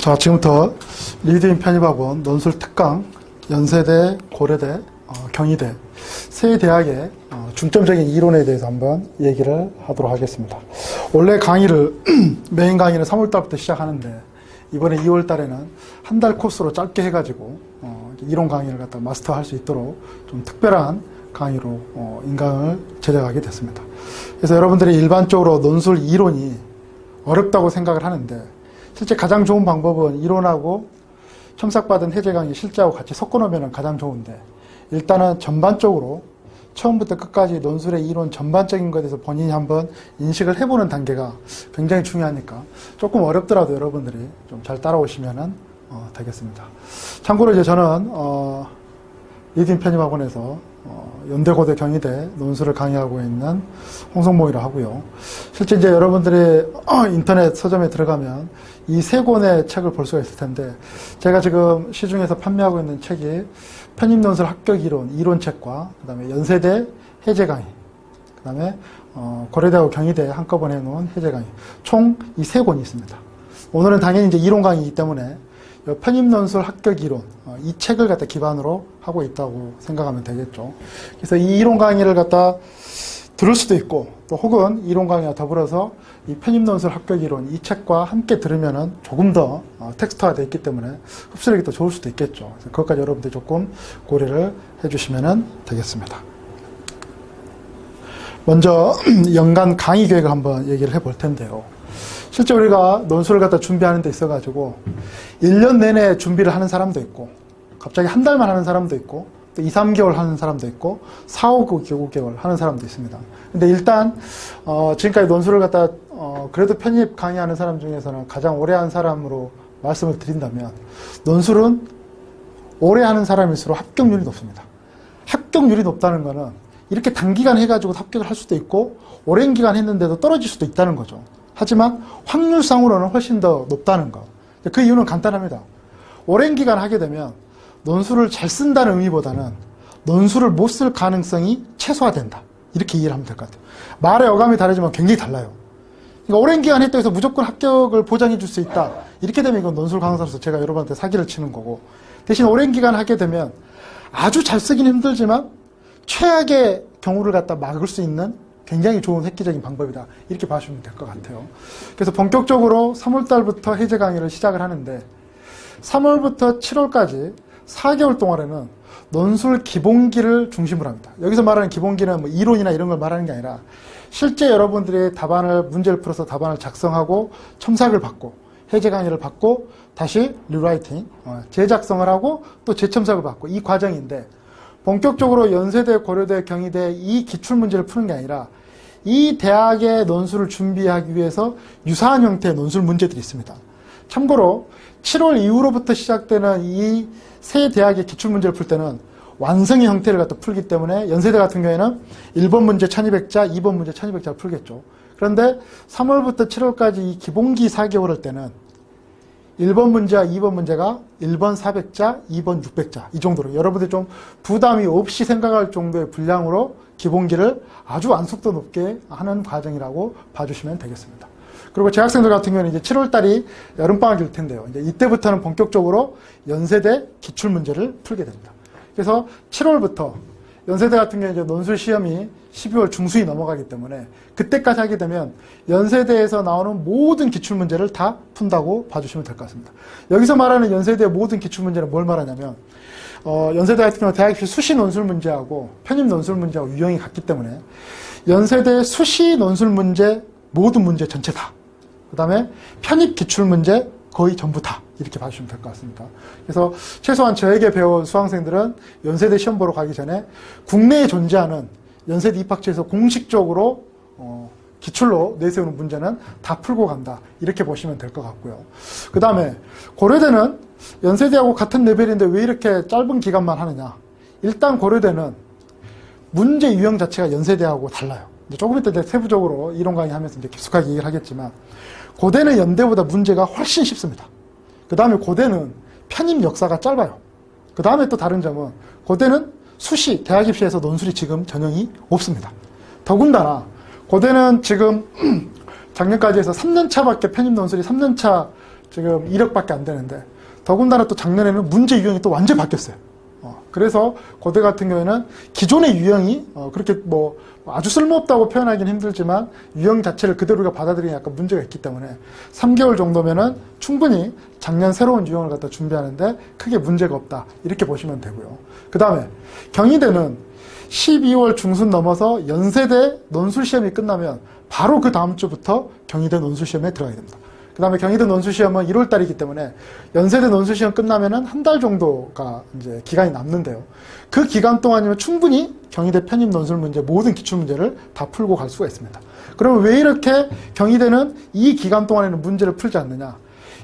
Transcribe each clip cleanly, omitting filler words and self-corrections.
자, 지금부터 리딩 편입학원 논술 특강, 연세대, 고려대, 경희대 세 대학의 중점적인 이론에 대해서 한번 얘기를 하도록 하겠습니다. 원래 강의를 메인 강의는 3월달부터 시작하는데 이번에 2월달에는 한 달 코스로 짧게 해가지고 이론 강의를 갖다 마스터할 수 있도록 좀 특별한 강의로 인강을 제작하게 됐습니다. 그래서 여러분들이 일반적으로 논술 이론이 어렵다고 생각을 하는데 실제 가장 좋은 방법은 이론하고 첨삭받은 해제 강의 실제하고 같이 섞어놓으면 가장 좋은데, 일단은 전반적으로 처음부터 끝까지 논술의 이론 전반적인 것에 대해서 본인이 한번 인식을 해보는 단계가 굉장히 중요하니까 조금 어렵더라도 여러분들이 좀 잘 따라오시면 되겠습니다. 참고로 이제 저는 리딩 편입학원에서 연대, 고대, 경희대 논술을 강의하고 있는 홍성봉이라 하고요. 실제 이제 여러분들이 인터넷 서점에 들어가면 이 세 권의 책을 볼 수가 있을 텐데, 제가 지금 시중에서 판매하고 있는 책이 편입논술 합격 이론책과 그 다음에 연세대 해제 강의, 그 다음에 고려대하고 경희대 한꺼번에 해놓은 해제 강의, 총 이 세 권이 있습니다. 오늘은 당연히 이제 이론 강의이기 때문에 편입논술 합격 이론, 이 책을 갖다 기반으로 하고 있다고 생각하면 되겠죠. 그래서 이 이론 강의를 갖다 들을 수도 있고, 또 혹은 이론 강의와 더불어서 이 편입논술 합격 이론, 이 책과 함께 들으면은 조금 더 텍스트화 되어 있기 때문에 흡수력이 더 좋을 수도 있겠죠. 그래서 그것까지 여러분들이 조금 고려를 해주시면 되겠습니다. 먼저 연간 강의 계획을 한번 얘기를 해볼 텐데요. 실제 우리가 논술을 갖다 준비하는 데 있어가지고 1년 내내 준비를 하는 사람도 있고, 갑자기 한 달만 하는 사람도 있고, 또 2, 3개월 하는 사람도 있고, 4, 5개월 하는 사람도 있습니다. 근데 일단 지금까지 논술을 갖다 그래도 편입 강의하는 사람 중에서는 가장 오래 한 사람으로 말씀을 드린다면, 논술은 오래 하는 사람일수록 합격률이 높습니다. 합격률이 높다는 거는 이렇게 단기간 해가지고 합격을 할 수도 있고, 오랜 기간 했는데도 떨어질 수도 있다는 거죠. 하지만 확률상으로는 훨씬 더 높다는 거. 그 이유는 간단합니다. 오랜 기간 하게 되면 논술을 잘 쓴다는 의미보다는 논술을 못 쓸 가능성이 최소화된다, 이렇게 이해를 하면 될 것 같아요. 말의 어감이 다르지만 굉장히 달라요. 그러니까 오랜 기간 했다고 해서 무조건 합격을 보장해 줄 수 있다, 이렇게 되면 이건 논술 강사로서 제가 여러분한테 사기를 치는 거고, 대신 오랜 기간 하게 되면 아주 잘 쓰기는 힘들지만 최악의 경우를 갖다 막을 수 있는 굉장히 좋은 획기적인 방법이다, 이렇게 봐주시면 될 것 같아요. 그래서 본격적으로 3월달부터 해제 강의를 시작을 하는데, 3월부터 7월까지 4개월 동안에는 논술 기본기를 중심으로 합니다. 여기서 말하는 기본기는 뭐 이론이나 이런 걸 말하는 게 아니라 실제 여러분들이 문제를 풀어서 답안을 작성하고 첨삭을 받고 해제 강의를 받고 다시 리라이팅, 재작성을 하고 또 재첨삭을 받고, 이 과정인데, 본격적으로 연세대, 고려대, 경희대 이 기출문제를 푸는 게 아니라 이 대학의 논술을 준비하기 위해서 유사한 형태의 논술 문제들이 있습니다. 참고로 7월 이후로부터 시작되는 이 세 대학의 기출문제를 풀 때는 완성의 형태를 갖다 풀기 때문에 연세대 같은 경우에는 1번 문제 1200자, 2번 문제 1200자를 풀겠죠. 그런데 3월부터 7월까지 이 기본기 4개월 할 때는 1번 문제와 2번 문제가 1번 400자, 2번 600자, 이 정도로 여러분들이 좀 부담이 없이 생각할 정도의 분량으로 기본기를 아주 완숙도 높게 하는 과정이라고 봐주시면 되겠습니다. 그리고 재학생들 같은 경우는 이제 7월달이 여름방학일 텐데요. 이제 이때부터는 본격적으로 연세대 기출문제를 풀게 됩니다. 그래서 7월부터 연세대 같은 경우는 이제 논술 시험이 12월 중순이 넘어가기 때문에 그때까지 하게 되면 연세대에서 나오는 모든 기출문제를 다 푼다고 봐주시면 될 것 같습니다. 여기서 말하는 연세대의 모든 기출문제는 뭘 말하냐면, 연세대 같은 경우 대학입시 수시 논술 문제하고 편입 논술 문제하고 유형이 같기 때문에 연세대 수시 논술 문제 모든 문제 전체 다, 그 다음에 편입 기출문제 거의 전부 다, 이렇게 봐주시면 될 것 같습니다. 그래서 최소한 저에게 배운 수강생들은 연세대 시험 보러 가기 전에 국내에 존재하는 연세대 입학처에서 공식적으로 기출로 내세우는 문제는 다 풀고 간다, 이렇게 보시면 될 것 같고요. 그 다음에 고려대는 연세대하고 같은 레벨인데 왜 이렇게 짧은 기간만 하느냐. 일단 고려대는 문제 유형 자체가 연세대하고 달라요. 이제 조금 이따 세부적으로 이론 강의 하면서 이제 깊숙하게 얘기를 하겠지만, 고대는 연대보다 문제가 훨씬 쉽습니다. 그 다음에 고대는 편입 역사가 짧아요. 그 다음에 또 다른 점은 고대는 수시, 대학 입시에서 논술이 지금 전형이 없습니다. 더군다나 고대는 지금 작년까지 해서 3년차밖에 편입 논술이 3년차 지금 1억밖에 안 되는데, 더군다나 또 작년에는 문제 유형이 또 완전히 바뀌었어요. 그래서 고대 같은 경우에는 기존의 유형이 그렇게 뭐 아주 쓸모없다고 표현하기는 힘들지만 유형 자체를 그대로 우리가 받아들이는 약간 문제가 있기 때문에 3개월 정도면은 충분히 작년 새로운 유형을 갖다 준비하는데 크게 문제가 없다, 이렇게 보시면 되고요. 그 다음에 경희대는 12월 중순 넘어서 연세대 논술시험이 끝나면 바로 그 다음 주부터 경희대 논술시험에 들어가야 됩니다. 그 다음에 경희대 논술시험은 1월 달이기 때문에 연세대 논술시험 끝나면은 한 달 정도가 이제 기간이 남는데요. 그 기간 동안이면 충분히 경희대 편입 논술 문제 모든 기출문제를 다 풀고 갈 수가 있습니다. 그러면 왜 이렇게 경희대는 이 기간 동안에는 문제를 풀지 않느냐?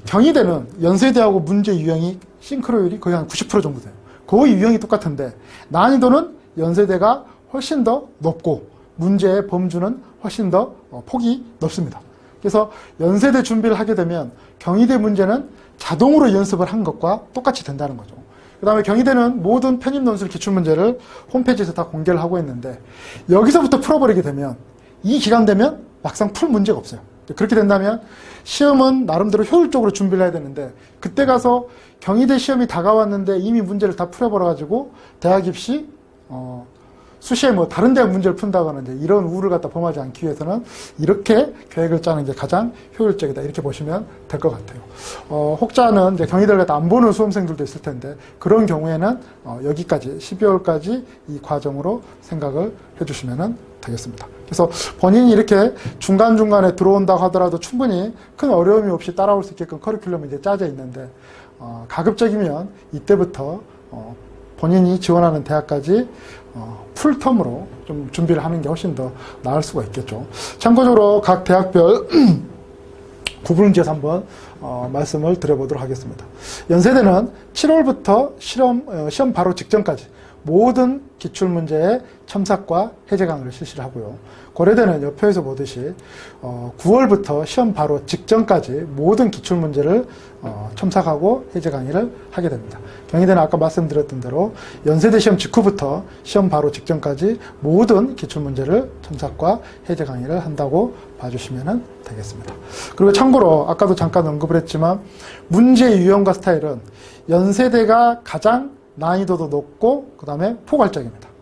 경희대는 연세대하고 문제 유형이 싱크로율이 거의 한 90% 정도 돼요. 거의 유형이 똑같은데 난이도는 연세대가 훨씬 더 높고 문제의 범주는 훨씬 더 폭이 넓습니다. 그래서 연세대 준비를 하게 되면 경희대 문제는 자동으로 연습을 한 것과 똑같이 된다는 거죠. 그 다음에 경희대는 모든 편입논술 기출문제를 홈페이지에서 다 공개를 하고 있는데 여기서부터 풀어버리게 되면 이 기간 되면 막상 풀 문제가 없어요. 그렇게 된다면 시험은 나름대로 효율적으로 준비를 해야 되는데 그때 가서 경희대 시험이 다가왔는데 이미 문제를 다 풀어버려가지고 대학 입시 수시에 뭐 다른 대학 문제를 푼다거나 이제 이런 우를 갖다 범하지 않기 위해서는 이렇게 계획을 짜는 게 가장 효율적이다, 이렇게 보시면 될 것 같아요. 혹자는 이제 경희대를 갖다 안 보는 수험생들도 있을 텐데 그런 경우에는 여기까지 12월까지 이 과정으로 생각을 해주시면 되겠습니다. 그래서 본인이 이렇게 중간중간에 들어온다고 하더라도 충분히 큰 어려움이 없이 따라올 수 있게끔 커리큘럼이 이제 짜져 있는데 가급적이면 이때부터 본인이 지원하는 대학까지 풀텀으로 좀 준비를 하는 게 훨씬 더 나을 수가 있겠죠. 참고적으로 각 대학별 구분을 지어서 한번 말씀을 드려보도록 하겠습니다. 연세대는 7월부터 시험 바로 직전까지 모든 기출문제의 첨삭과 해제 강의를 실시를 하고요. 고려대는 옆에서 보듯이 9월부터 시험 바로 직전까지 모든 기출문제를 첨삭하고 해제 강의를 하게 됩니다. 경희대는 아까 말씀드렸던 대로 연세대 시험 직후부터 시험 바로 직전까지 모든 기출문제를 첨삭과 해제 강의를 한다고 봐주시면 되겠습니다. 그리고 참고로 아까도 잠깐 언급을 했지만 문제 유형과 스타일은 연세대가 가장 난이도도 높고 그 다음에 포괄적입니다.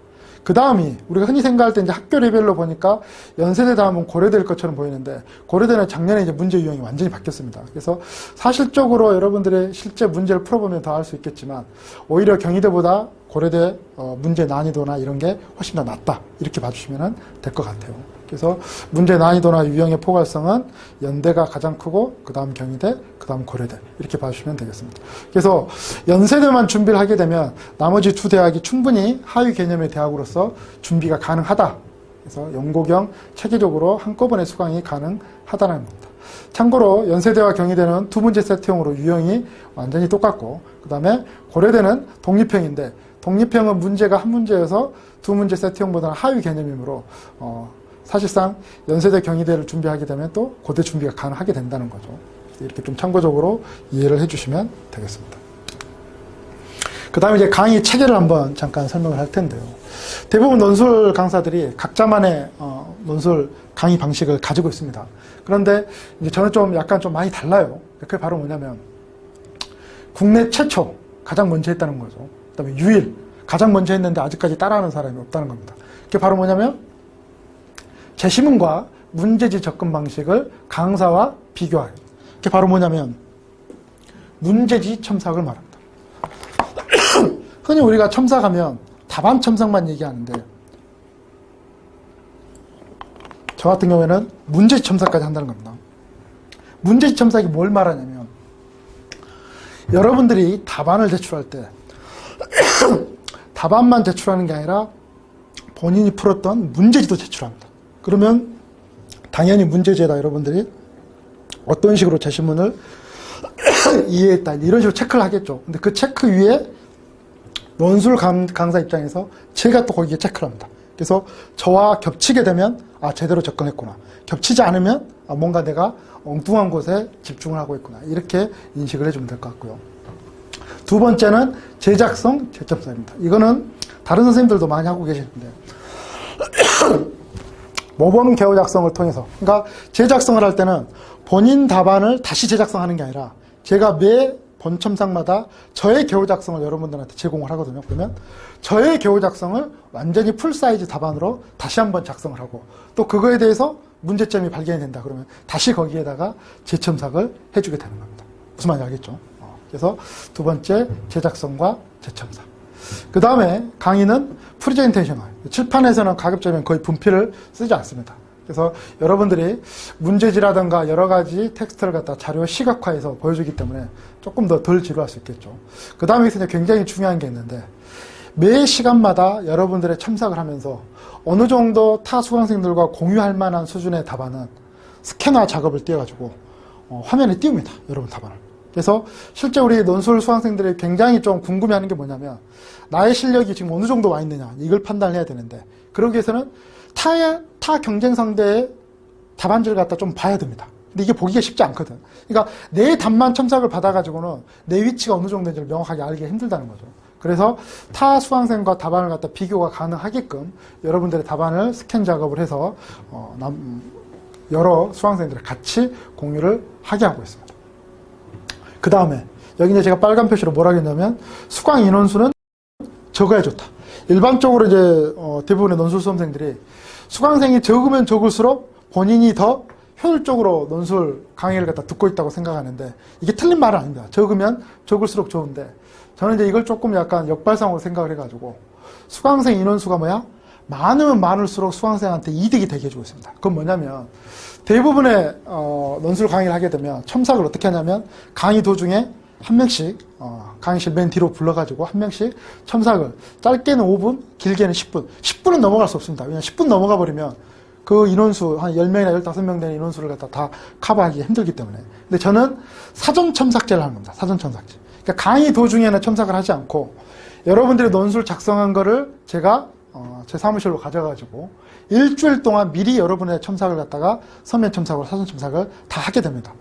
그 다음이 우리가 흔히 생각할 때 이제 학교 레벨로 보니까 연세대 다음은 고려대일 것처럼 보이는데 고려대는 작년에 이제 문제 유형이 완전히 바뀌었습니다. 그래서 사실적으로 여러분들의 실제 문제를 풀어보면 더 알 수 있겠지만 오히려 경희대보다 고려대 문제 난이도나 이런 게 훨씬 더 낫다, 이렇게 봐주시면 될 것 같아요. 그래서 문제 난이도나 유형의 포괄성은 연대가 가장 크고 그 다음 경희대, 그 다음 고려대, 이렇게 봐주시면 되겠습니다. 그래서 연세대만 준비를 하게 되면 나머지 두 대학이 충분히 하위 개념의 대학으로서 준비가 가능하다. 그래서 연고경 체계적으로 한꺼번에 수강이 가능하다는 겁니다. 참고로 연세대와 경희대는 두 문제 세트형으로 유형이 완전히 똑같고 그 다음에 고려대는 독립형인데 독립형은 문제가 한 문제여서 두 문제 세트형보다는 하위 개념이므로 사실상 연세대 경희대를 준비하게 되면 또 고대 준비가 가능하게 된다는 거죠. 이렇게 좀 참고적으로 이해를 해주시면 되겠습니다. 그 다음에 이제 강의 체계를 한번 잠깐 설명을 할 텐데요. 대부분 논술 강사들이 각자만의 논술 강의 방식을 가지고 있습니다. 그런데 이제 저는 좀 약간 좀 많이 달라요. 그게 바로 뭐냐면 국내 최초 가장 먼저 했다는 거죠. 그 다음에 유일 가장 먼저 했는데 아직까지 따라하는 사람이 없다는 겁니다. 그게 바로 뭐냐면 제시문과 문제지 접근 방식을 강사와 비교하기. 그게 바로 뭐냐면 문제지 첨삭을 말합니다. 흔히 우리가 첨삭하면 답안 첨삭만 얘기하는데 저 같은 경우에는 문제지 첨삭까지 한다는 겁니다. 문제지 첨삭이 뭘 말하냐면 여러분들이 답안을 제출할 때 답안만 제출하는 게 아니라 본인이 풀었던 문제지도 제출합니다. 그러면 당연히 문제지에다 여러분들이 어떤 식으로 제시문을 이해했다 이런 식으로 체크를 하겠죠. 근데 그 체크 위에 논술 강사 입장에서 제가 또 거기에 체크를 합니다. 그래서 저와 겹치게 되면 제대로 접근했구나. 겹치지 않으면 뭔가 내가 엉뚱한 곳에 집중을 하고 있구나. 이렇게 인식을 해주면 될 것 같고요. 두 번째는 제작성, 제점성입니다. 이거는 다른 선생님들도 많이 하고 계시는데 모범 개요 작성을 통해서, 그러니까 제작성을 할 때는 본인 답안을 다시 제작성하는 게 아니라 제가 매 본첨삭마다 저의 개요 작성을 여러분들한테 제공을 하거든요. 그러면 저의 개요 작성을 완전히 풀사이즈 답안으로 다시 한번 작성을 하고 또 그거에 대해서 문제점이 발견이 된다 그러면 다시 거기에다가 재첨삭을 해주게 되는 겁니다. 무슨 말인지 알겠죠? 그래서 두 번째 재작성과 재첨삭. 그 다음에 강의는 프레젠테이션. 칠판에서는 가급적이면 거의 분필을 쓰지 않습니다. 그래서 여러분들이 문제지라든가 여러 가지 텍스트를 갖다 자료 시각화해서 보여주기 때문에 조금 더 덜 지루할 수 있겠죠. 그 다음에 굉장히 중요한 게 있는데 매 시간마다 여러분들의 첨삭을 하면서 어느 정도 타 수강생들과 공유할 만한 수준의 답안은 스캐너 작업을 띄워가지고 화면에 띄웁니다. 여러분 답안을. 그래서 실제 우리 논술 수강생들이 굉장히 좀 궁금해하는 게 뭐냐면 나의 실력이 지금 어느 정도 와 있느냐 이걸 판단을 해야 되는데 그러기 위해서는 타 경쟁 상대의 답안지를 갖다 좀 봐야 됩니다. 근데 이게 보기가 쉽지 않거든. 그러니까 내 답만 첨삭을 받아가지고는 내 위치가 어느 정도인지를 명확하게 알기가 힘들다는 거죠. 그래서 타 수강생과 답안을 갖다 비교가 가능하게끔 여러분들의 답안을 스캔 작업을 해서 여러 수강생들이 같이 공유를 하게 하고 있습니다. 그 다음에 여기 이제 제가 빨간 표시로 뭐라 했냐면 수강 인원수는 적어야 좋다. 일반적으로 이제 대부분의 논술 수험생들이 수강생이 적으면 적을수록 본인이 더 효율적으로 논술 강의를 갖다 듣고 있다고 생각하는데 이게 틀린 말은 아닙니다. 적으면 적을수록 좋은데 저는 이제 이걸 조금 약간 역발상으로 생각을 해가지고 수강생 인원수가 뭐야? 많으면 많을수록 수강생한테 이득이 되게 해주고 있습니다. 그건 뭐냐면 대부분의 논술 강의를 하게 되면 첨삭을 어떻게 하냐면 강의 도중에 한 명씩 강의실 맨 뒤로 불러가지고 한 명씩 첨삭을 짧게는 5분, 길게는 10분. 10분은 넘어갈 수 없습니다. 왜냐하면 10분 넘어가 버리면 그 인원수 한 10명이나 15명 되는 인원수를 갖다 다 커버하기 힘들기 때문에. 근데 저는 사전 첨삭제를 하는 겁니다. 사전 첨삭제. 그러니까 강의 도중에는 첨삭을 하지 않고 여러분들이 논술 작성한 거를 제가 제 사무실로 가져가지고 일주일 동안 미리 여러분의 첨삭을 갖다가 서면 첨삭으로 사전 첨삭을 다 하게 됩니다.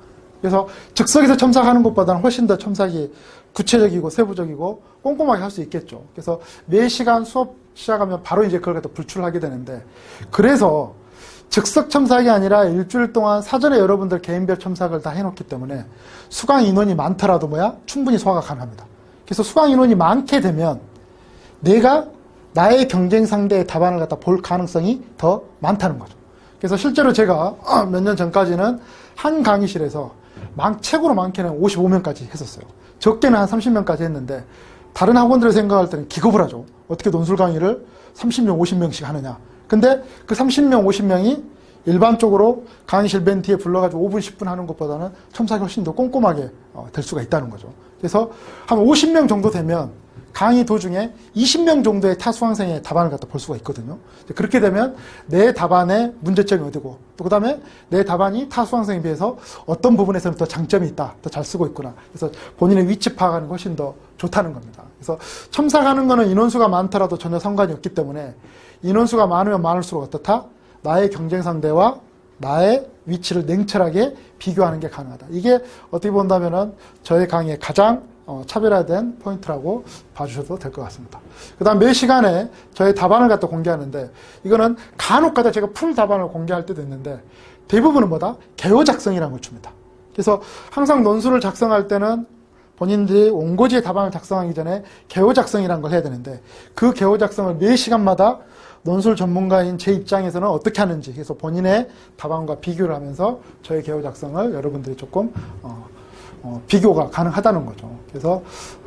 그래서 즉석에서 첨삭하는 것보다는 훨씬 더 첨삭이 구체적이고 세부적이고 꼼꼼하게 할 수 있겠죠. 그래서 매 시간 수업 시작하면 바로 이제 그걸 갖다 불출을 하게 되는데 그래서 즉석 첨삭이 아니라 일주일 동안 사전에 여러분들 개인별 첨삭을 다 해놓기 때문에 수강 인원이 많더라도 충분히 소화가 가능합니다. 그래서 수강 인원이 많게 되면 내가 나의 경쟁 상대의 답안을 갖다 볼 가능성이 더 많다는 거죠. 그래서 실제로 제가 몇 년 전까지는 한 강의실에서 최고로 많게는 55명까지 했었어요. 적게는 한 30명까지 했는데 다른 학원들을 생각할 때는 기겁을 하죠. 어떻게 논술 강의를 30명, 50명씩 하느냐. 근데 그 30명, 50명이 일반적으로 강의실 맨 뒤에 불러가지고 5분, 10분 하는 것보다는 첨삭이 훨씬 더 꼼꼼하게 될 수가 있다는 거죠. 그래서 한 50명 정도 되면 강의 도중에 20명 정도의 타 수강생의 답안을 갖다 볼 수가 있거든요. 그렇게 되면 내 답안의 문제점이 어디고 또 그 다음에 내 답안이 타 수강생에 비해서 어떤 부분에서는 더 장점이 있다, 더 잘 쓰고 있구나. 그래서 본인의 위치 파악하는 것이 훨씬 더 좋다는 겁니다. 그래서 첨삭하는 거는 인원수가 많더라도 전혀 상관이 없기 때문에 인원수가 많으면 많을수록 어떻다? 나의 경쟁 상대와 나의 위치를 냉철하게 비교하는 게 가능하다. 이게 어떻게 본다면은 저의 강의의 가장 차별화된 포인트라고 봐주셔도 될 것 같습니다. 그 다음 매 시간에 저의 답안을 갖다 공개하는데 이거는 간혹가다 제가 풀 답안을 공개할 때도 있는데 대부분은 뭐다? 개요 작성이라는 걸 줍니다. 그래서 항상 논술을 작성할 때는 본인들이 원고지의 답안을 작성하기 전에 개요 작성이라는 걸 해야 되는데 그 개요 작성을 매 시간마다 논술 전문가인 제 입장에서는 어떻게 하는지 그래서 본인의 답안과 비교를 하면서 저의 개요 작성을 여러분들이 조금 비교가 가능하다는 거죠. 그래서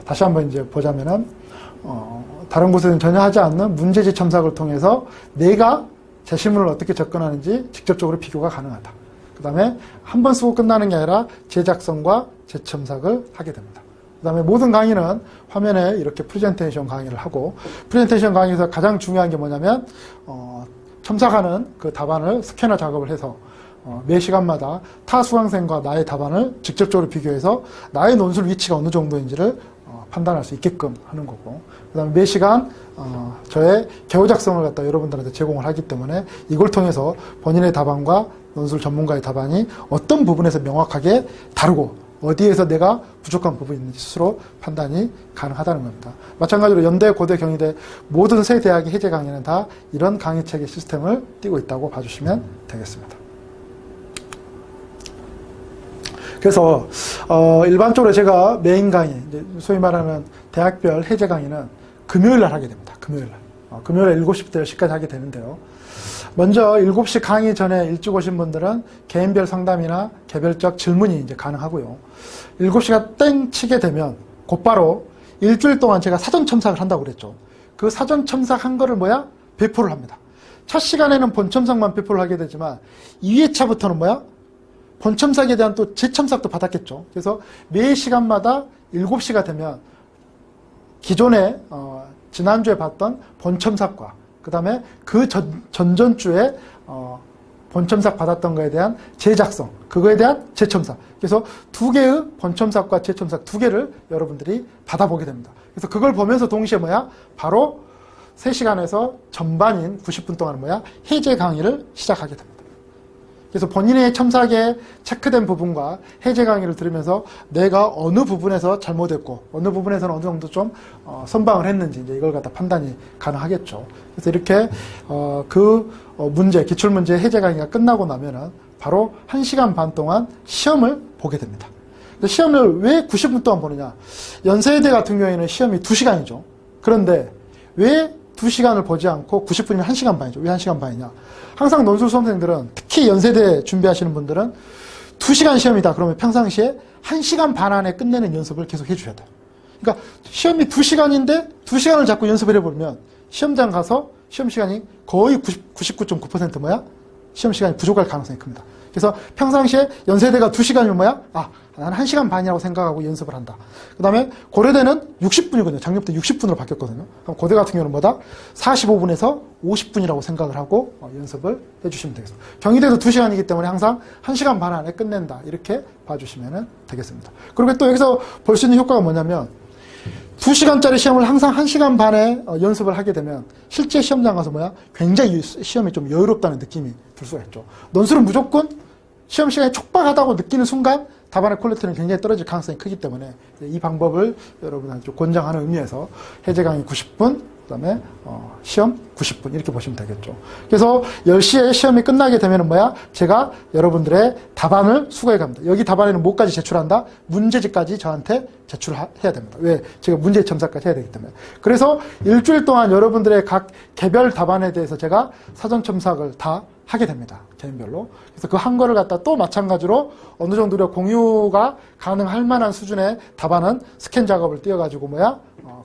다시 한번 이제 보자면은 다른 곳에는 전혀 하지 않는 문제지 첨삭을 통해서 내가 제시문을 어떻게 접근하는지 직접적으로 비교가 가능하다. 그 다음에 한 번 쓰고 끝나는 게 아니라 재작성과 재첨삭을 하게 됩니다. 그 다음에 모든 강의는 화면에 이렇게 프레젠테이션 강의를 하고 프레젠테이션 강의에서 가장 중요한 게 뭐냐면 첨삭하는 그 답안을 스캐너 작업을 해서 매 시간마다 타 수강생과 나의 답안을 직접적으로 비교해서 나의 논술 위치가 어느 정도인지를 판단할 수 있게끔 하는 거고 그 다음에 매 시간 저의 개요 작성을 갖다 여러분들한테 제공을 하기 때문에 이걸 통해서 본인의 답안과 논술 전문가의 답안이 어떤 부분에서 명확하게 다르고 어디에서 내가 부족한 부분이 있는지 스스로 판단이 가능하다는 겁니다. 마찬가지로 연대, 고대, 경희대 모든 세 대학의 해제 강의는 다 이런 강의 체계 시스템을 띄고 있다고 봐주시면 되겠습니다. 그래서 일반적으로 제가 메인 강의, 이제 소위 말하는 대학별 해제 강의는 금요일 날 하게 됩니다. 금요일 날. 금요일 7시부터 10시까지 하게 되는데요. 먼저 7시 강의 전에 일찍 오신 분들은 개인별 상담이나 개별적 질문이 이제 가능하고요. 7시가 땡 치게 되면 곧바로 일주일 동안 제가 사전 첨삭을 한다고 그랬죠. 그 사전 첨삭한 거를 배포를 합니다. 첫 시간에는 본 첨삭만 배포를 하게 되지만 2회차부터는 본 첨삭에 대한 또 재첨삭도 받았겠죠. 그래서 매 시간마다 7시가 되면 기존에 지난주에 봤던 본 첨삭과 그 다음에 그 전전주에 본첨삭 받았던 거에 대한 재작성, 그거에 대한 재첨삭. 그래서 두 개의 본첨삭과 재첨삭 두 개를 여러분들이 받아보게 됩니다. 그래서 그걸 보면서 동시에 바로 3시간에서 전반인 90분 동안 해제 강의를 시작하게 됩니다. 그래서 본인의 첨삭에 체크된 부분과 해제 강의를 들으면서 내가 어느 부분에서 잘못했고 어느 부분에서는 어느 정도 좀 선방을 했는지 이제 이걸 갖다 판단이 가능하겠죠. 그래서 이렇게 문제, 기출문제 해제 강의가 끝나고 나면은 바로 1시간 반 동안 시험을 보게 됩니다. 시험을 왜 90분 동안 보느냐? 연세대 같은 경우에는 시험이 2시간이죠. 그런데 왜 2시간을 보지 않고 90분이면 1시간 반이죠. 왜 1시간 반이냐? 항상 논술 수험생들은 특히 연세대 준비하시는 분들은 2시간 시험이다. 그러면 평상시에 1시간 반 안에 끝내는 연습을 계속 해주셔야 돼요. 그러니까 시험이 2시간인데 2시간을 자꾸 연습을 해보면 시험장 가서 시험 시간이 거의 99.9% 시험 시간이 부족할 가능성이 큽니다. 그래서 평상시에 연세대가 2시간이면 나는 1시간 반이라고 생각하고 연습을 한다. 그 다음에 고려대는 60분이거든요. 작년부터 60분으로 바뀌었거든요. 그럼 고대 같은 경우는 45분에서 50분이라고 생각을 하고 연습을 해주시면 되겠습니다. 경희대도 2시간이기 때문에 항상 1시간 반 안에 끝낸다. 이렇게 봐주시면 되겠습니다. 그리고 또 여기서 볼 수 있는 효과가 뭐냐면 2시간짜리 시험을 항상 1시간 반에 연습을 하게 되면 실제 시험장 가서 굉장히 시험이 좀 여유롭다는 느낌이 들 수가 있죠. 논술은 무조건 시험 시간이 촉박하다고 느끼는 순간 답안의 퀄리티는 굉장히 떨어질 가능성이 크기 때문에 이 방법을 여러분한테 좀 권장하는 의미에서 해제 강의 90분, 그 다음에 시험 90분 이렇게 보시면 되겠죠. 그래서 10시에 시험이 끝나게 되면 제가 여러분들의 답안을 수거해 갑니다. 여기 답안에는 뭐까지 제출한다? 문제지까지 저한테 제출해야 됩니다. 왜? 제가 문제 첨삭까지 해야 되기 때문에. 그래서 일주일 동안 여러분들의 각 개별 답안에 대해서 제가 사전 첨삭을 다 하게 됩니다. 개인별로. 그래서 그 한 거를 갖다 또 마찬가지로 어느 정도 우리가 공유가 가능할 만한 수준의 답안은 스캔 작업을 띄워가지고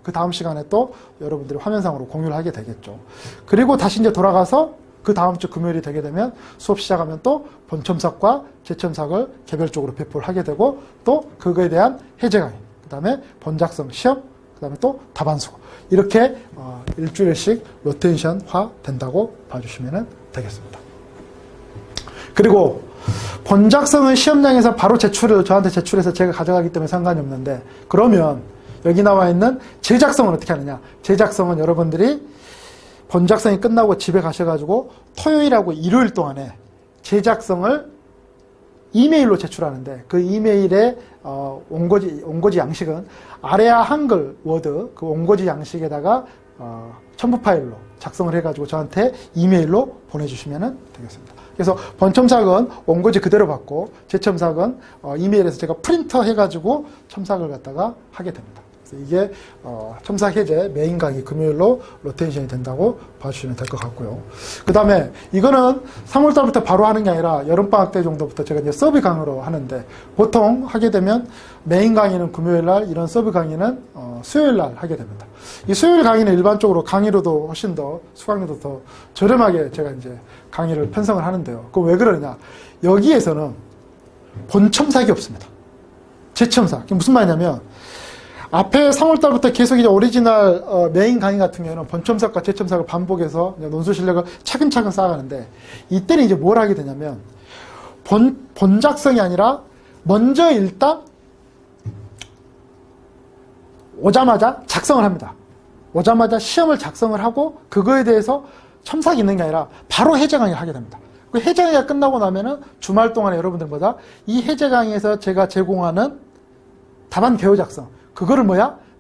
그 다음 시간에 또 여러분들이 화면상으로 공유를 하게 되겠죠. 그리고 다시 이제 돌아가서 그 다음 주 금요일이 되게 되면 수업 시작하면 또 본첨삭과 재첨삭을 개별적으로 배포를 하게 되고 또 그거에 대한 해제 강의, 그 다음에 본작성 시험, 그 다음에 또 답안 수고 이렇게 일주일씩 로테이션화 된다고 봐주시면 되겠습니다. 그리고 본작성은 시험장에서 바로 저한테 제출해서 제가 가져가기 때문에 상관이 없는데 그러면 여기 나와 있는 제작성은 어떻게 하느냐? 제작성은 여러분들이 본작성이 끝나고 집에 가셔가지고 토요일하고 일요일 동안에 제작성을 이메일로 제출하는데 그 이메일의 원고지 양식은 아래아 한글 워드 그 원고지 양식에다가 첨부 파일로 작성을 해가지고 저한테 이메일로 보내주시면 되겠습니다. 그래서 본첨삭은 원고지 그대로 받고 재첨삭은 이메일에서 제가 프린터 해가지고 첨삭을 갖다가 하게 됩니다. 그래서 이게 첨삭 해제 메인 강의 금요일로 로테이션이 된다고 봐주시면 될 것 같고요. 그 다음에 이거는 3월달부터 바로 하는 게 아니라 여름방학 때 정도부터 제가 이제 서브 강의로 하는데 보통 하게 되면 메인 강의는 금요일날 이런 서브 강의는 수요일날 하게 됩니다. 이 수요일 강의는 일반적으로 강의로도 훨씬 더 수강료도 더 저렴하게 제가 이제 강의를 편성을 하는데요. 그럼 왜 그러냐? 여기에서는 본첨삭이 없습니다. 재첨삭. 이게 무슨 말이냐면 앞에 3월달부터 계속 이제 오리지널 메인 강의 같은 경우는 본첨삭과 재첨삭을 반복해서 논술 실력을 차근차근 쌓아가는데 이때는 이제 뭘 하게 되냐면 본작성이 아니라 먼저 일단 오자마자 작성을 합니다. 오자마자 시험을 작성을 하고 그거에 대해서 첨삭이 있는 게 아니라 바로 해제 강의를 하게 됩니다. 그 해제 강의가 끝나고 나면은 주말 동안에 여러분들보다 이 해제 강의에서 제가 제공하는 답안 개요 작성 그거를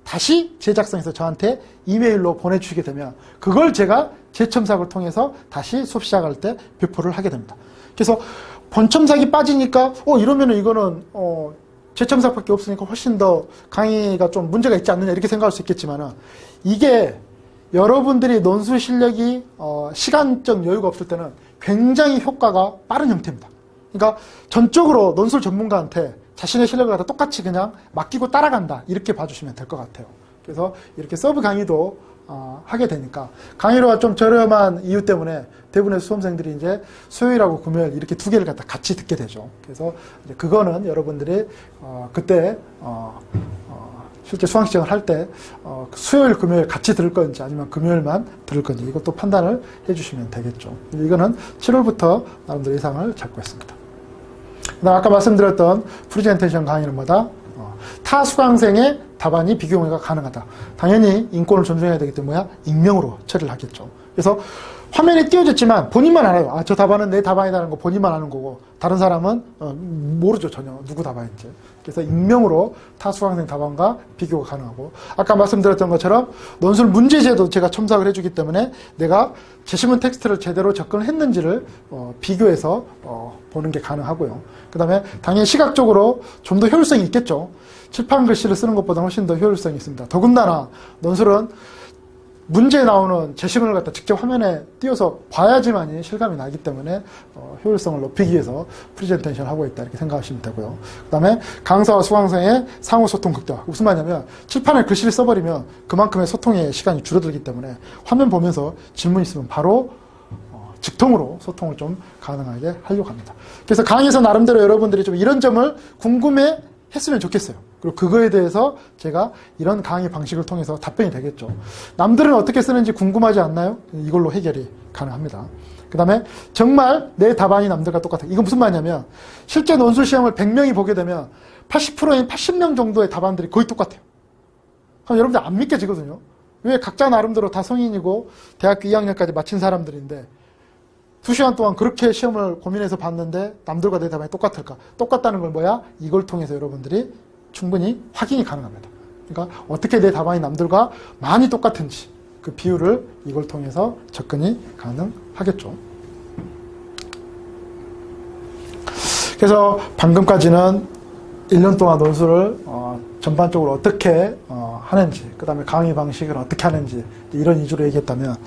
다시 재작성해서 저한테 이메일로 보내주시게 되면 그걸 제가 재첨삭을 통해서 다시 수업 시작할 때 배포를 하게 됩니다. 그래서 본첨삭이 빠지니까 이러면은 이거는 재첨삭밖에 없으니까 훨씬 더 강의가 좀 문제가 있지 않느냐 이렇게 생각할 수 있겠지만은 이게 여러분들이 논술 실력이 시간적 여유가 없을 때는 굉장히 효과가 빠른 형태입니다. 그러니까 전적으로 논술 전문가한테 자신의 실력을 갖다 똑같이 그냥 맡기고 따라간다 이렇게 봐주시면 될 것 같아요. 그래서 이렇게 서브 강의도 하게 되니까 강의료가 좀 저렴한 이유 때문에 대부분의 수험생들이 이제 수요일하고 금요일 이렇게 두 개를 갖다 같이 듣게 되죠. 그래서 이제 그거는 여러분들이 그때 실제 수강 시청을 할 때 수요일 금요일 같이 들을 건지 아니면 금요일만 들을 건지 이것도 판단을 해주시면 되겠죠. 이거는 7월부터 나름대로 예상을 잡고 있습니다. 그다음 아까 말씀드렸던 프레젠테이션 강의는 뭐다? 타 수강생의 답안이 비교가 가능하다. 당연히 인권을 존중해야 되기 때문에 익명으로 처리를 하겠죠. 그래서 화면에 띄워졌지만 본인만 알아요. 저 답안은 내 답안이라는 거 본인만 아는 거고 다른 사람은 모르죠. 전혀 누구 답안인지. 그래서 익명으로 타 수강생 답안과 비교가 가능하고 아까 말씀드렸던 것처럼 논술 문제제도 제가 첨삭을 해주기 때문에 내가 제시문 텍스트를 제대로 접근을 했는지를 비교해서 보는 게 가능하고요. 그 다음에 당연히 시각적으로 좀 더 효율성이 있겠죠. 칠판 글씨를 쓰는 것보다 훨씬 더 효율성이 있습니다. 더군다나 논술은 문제에 나오는 제시문을 갖다 직접 화면에 띄워서 봐야지만이 실감이 나기 때문에 효율성을 높이기 위해서 프레젠테이션을 하고 있다 이렇게 생각하시면 되고요. 그 다음에 강사와 수강생의 상호소통 극대화. 무슨 말이냐면 칠판에 글씨를 써버리면 그만큼의 소통의 시간이 줄어들기 때문에 화면 보면서 질문 있으면 바로 직통으로 소통을 좀 가능하게 하려고 합니다. 그래서 강의에서 나름대로 여러분들이 좀 이런 점을 궁금해 했으면 좋겠어요. 그리고 그거에 대해서 제가 이런 강의 방식을 통해서 답변이 되겠죠. 남들은 어떻게 쓰는지 궁금하지 않나요? 이걸로 해결이 가능합니다. 그 다음에 정말 내 답안이 남들과 똑같아요. 이건 무슨 말이냐면 실제 논술 시험을 100명이 보게 되면 80%인 80명 정도의 답안들이 거의 똑같아요. 그럼 여러분들 안 믿겨지거든요. 왜 각자 나름대로 다 성인이고 대학교 2학년까지 마친 사람들인데 2시간 동안 그렇게 시험을 고민해서 봤는데 남들과 내 답안이 똑같을까? 똑같다는 걸 뭐야? 이걸 통해서 여러분들이 충분히 확인이 가능합니다. 그러니까 어떻게 내 답안이 남들과 많이 똑같은지 그 비율을 이걸 통해서 접근이 가능하겠죠. 그래서 방금까지는 1년 동안 논술을 전반적으로 어떻게 하는지, 그 다음에 강의 방식을 어떻게 하는지 이런 위주로 얘기했다면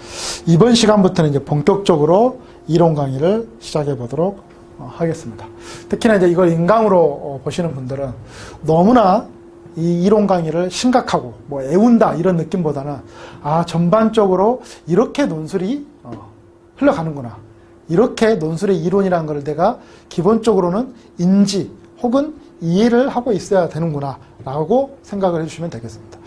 이번 시간부터는 이제 본격적으로 이론 강의를 시작해 보도록 하겠습니다. 특히나 이제 이걸 인강으로 보시는 분들은 너무나 이 이론 강의를 심각하고 뭐 애운다 이런 느낌보다는 전반적으로 이렇게 논술이 흘러가는구나. 이렇게 논술의 이론이라는 걸 내가 기본적으로는 인지 혹은 이해를 하고 있어야 되는구나 라고 생각을 해주시면 되겠습니다.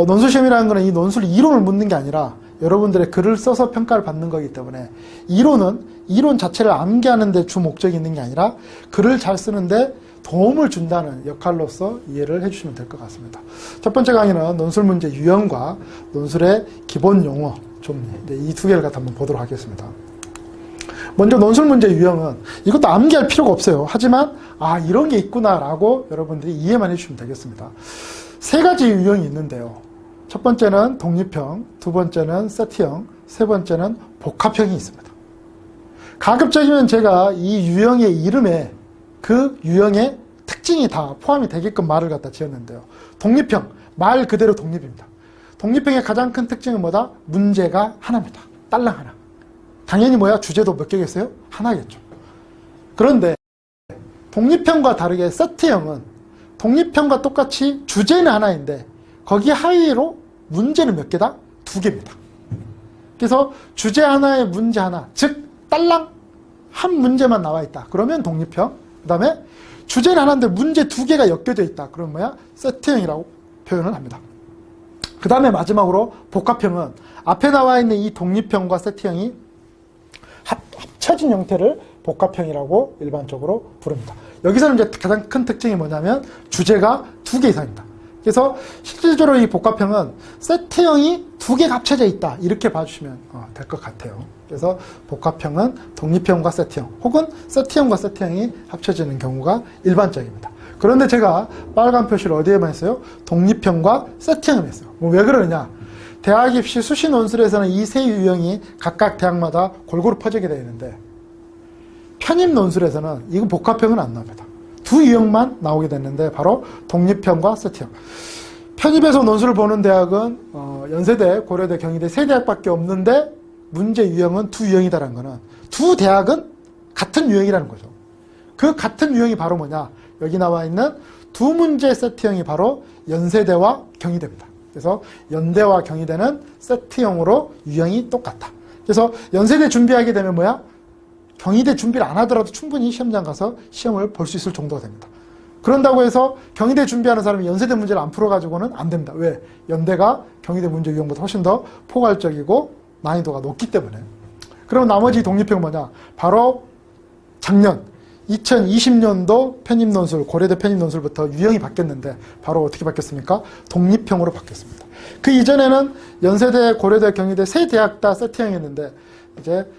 논술시험이라는 것은 이 논술 이론을 묻는 게 아니라 여러분들의 글을 써서 평가를 받는 거기 때문에 이론 자체를 암기하는 데 주 목적이 있는 게 아니라 글을 잘 쓰는데 도움을 준다는 역할로서 이해를 해주시면 될 것 같습니다. 첫 번째 강의는 논술 문제 유형과 논술의 기본 용어 이 두 개를 갖다 한번 보도록 하겠습니다. 먼저 논술 문제 유형은 이것도 암기할 필요가 없어요. 하지만 이런 게 있구나 라고 여러분들이 이해만 해주시면 되겠습니다. 세 가지 유형이 있는데요. 첫 번째는 독립형, 두 번째는 세트형, 세 번째는 복합형이 있습니다. 가급적이면 제가 이 유형의 이름에 그 유형의 특징이 다 포함이 되게끔 말을 갖다 지었는데요. 독립형, 말 그대로 독립입니다. 독립형의 가장 큰 특징은 뭐다? 문제가 하나입니다. 딸랑 하나. 당연히 주제도 몇 개겠어요? 하나겠죠. 그런데 독립형과 다르게 세트형은 독립형과 똑같이 주제는 하나인데 거기 하위로 문제는 몇 개다? 2개입니다. 그래서 주제 하나에 문제 하나, 즉 딸랑 한 문제만 나와 있다. 그러면 독립형. 그 다음에 주제는 하나인데 문제 2개가 엮여져 있다. 그러면 세트형이라고 표현을 합니다. 그 다음에 마지막으로 복합형은 앞에 나와 있는 이 독립형과 세트형이 합쳐진 형태를 복합형이라고 일반적으로 부릅니다. 여기서는 이제 가장 큰 특징이 뭐냐면 주제가 2개 이상입니다. 그래서 실질적으로 이 복합형은 세트형이 2개가 합쳐져 있다. 이렇게 봐주시면 될 것 같아요. 그래서 복합형은 독립형과 세트형 혹은 세트형과 세트형이 합쳐지는 경우가 일반적입니다. 그런데 제가 빨간 표시를 어디에만 했어요? 독립형과 세트형을 했어요. 왜 그러느냐? 대학 입시 수시 논술에서는 이 세 유형이 각각 대학마다 골고루 퍼지게 되어 있는데 편입 논술에서는 이거 복합형은 안 나옵니다. 두 유형만 나오게 됐는데 바로 독립형과 세트형. 편입에서 논술을 보는 대학은 연세대, 고려대, 경희대 세 대학밖에 없는데 문제 유형은 두 유형이다라는 거는 두 대학은 같은 유형이라는 거죠. 그 같은 유형이 바로 뭐냐? 여기 나와 있는 두 문제 세트형이 바로 연세대와 경희대입니다. 그래서 연대와 경희대는 세트형으로 유형이 똑같다. 그래서 연세대 준비하게 되면 뭐야? 경희대 준비를 안 하더라도 충분히 시험장 가서 시험을 볼 수 있을 정도가 됩니다. 그런다고 해서 경희대 준비하는 사람이 연세대 문제를 안 풀어가지고는 안 됩니다. 왜? 연대가 경희대 문제 유형보다 훨씬 더 포괄적이고 난이도가 높기 때문에. 그럼 나머지 독립형 뭐냐? 바로 작년 2020년도 편입논술, 고려대 편입논술부터 유형이 바뀌었는데 바로 어떻게 바뀌었습니까? 독립형으로 바뀌었습니다. 그 이전에는 연세대, 고려대, 경희대 세 대학 다 세트형이었는데 이제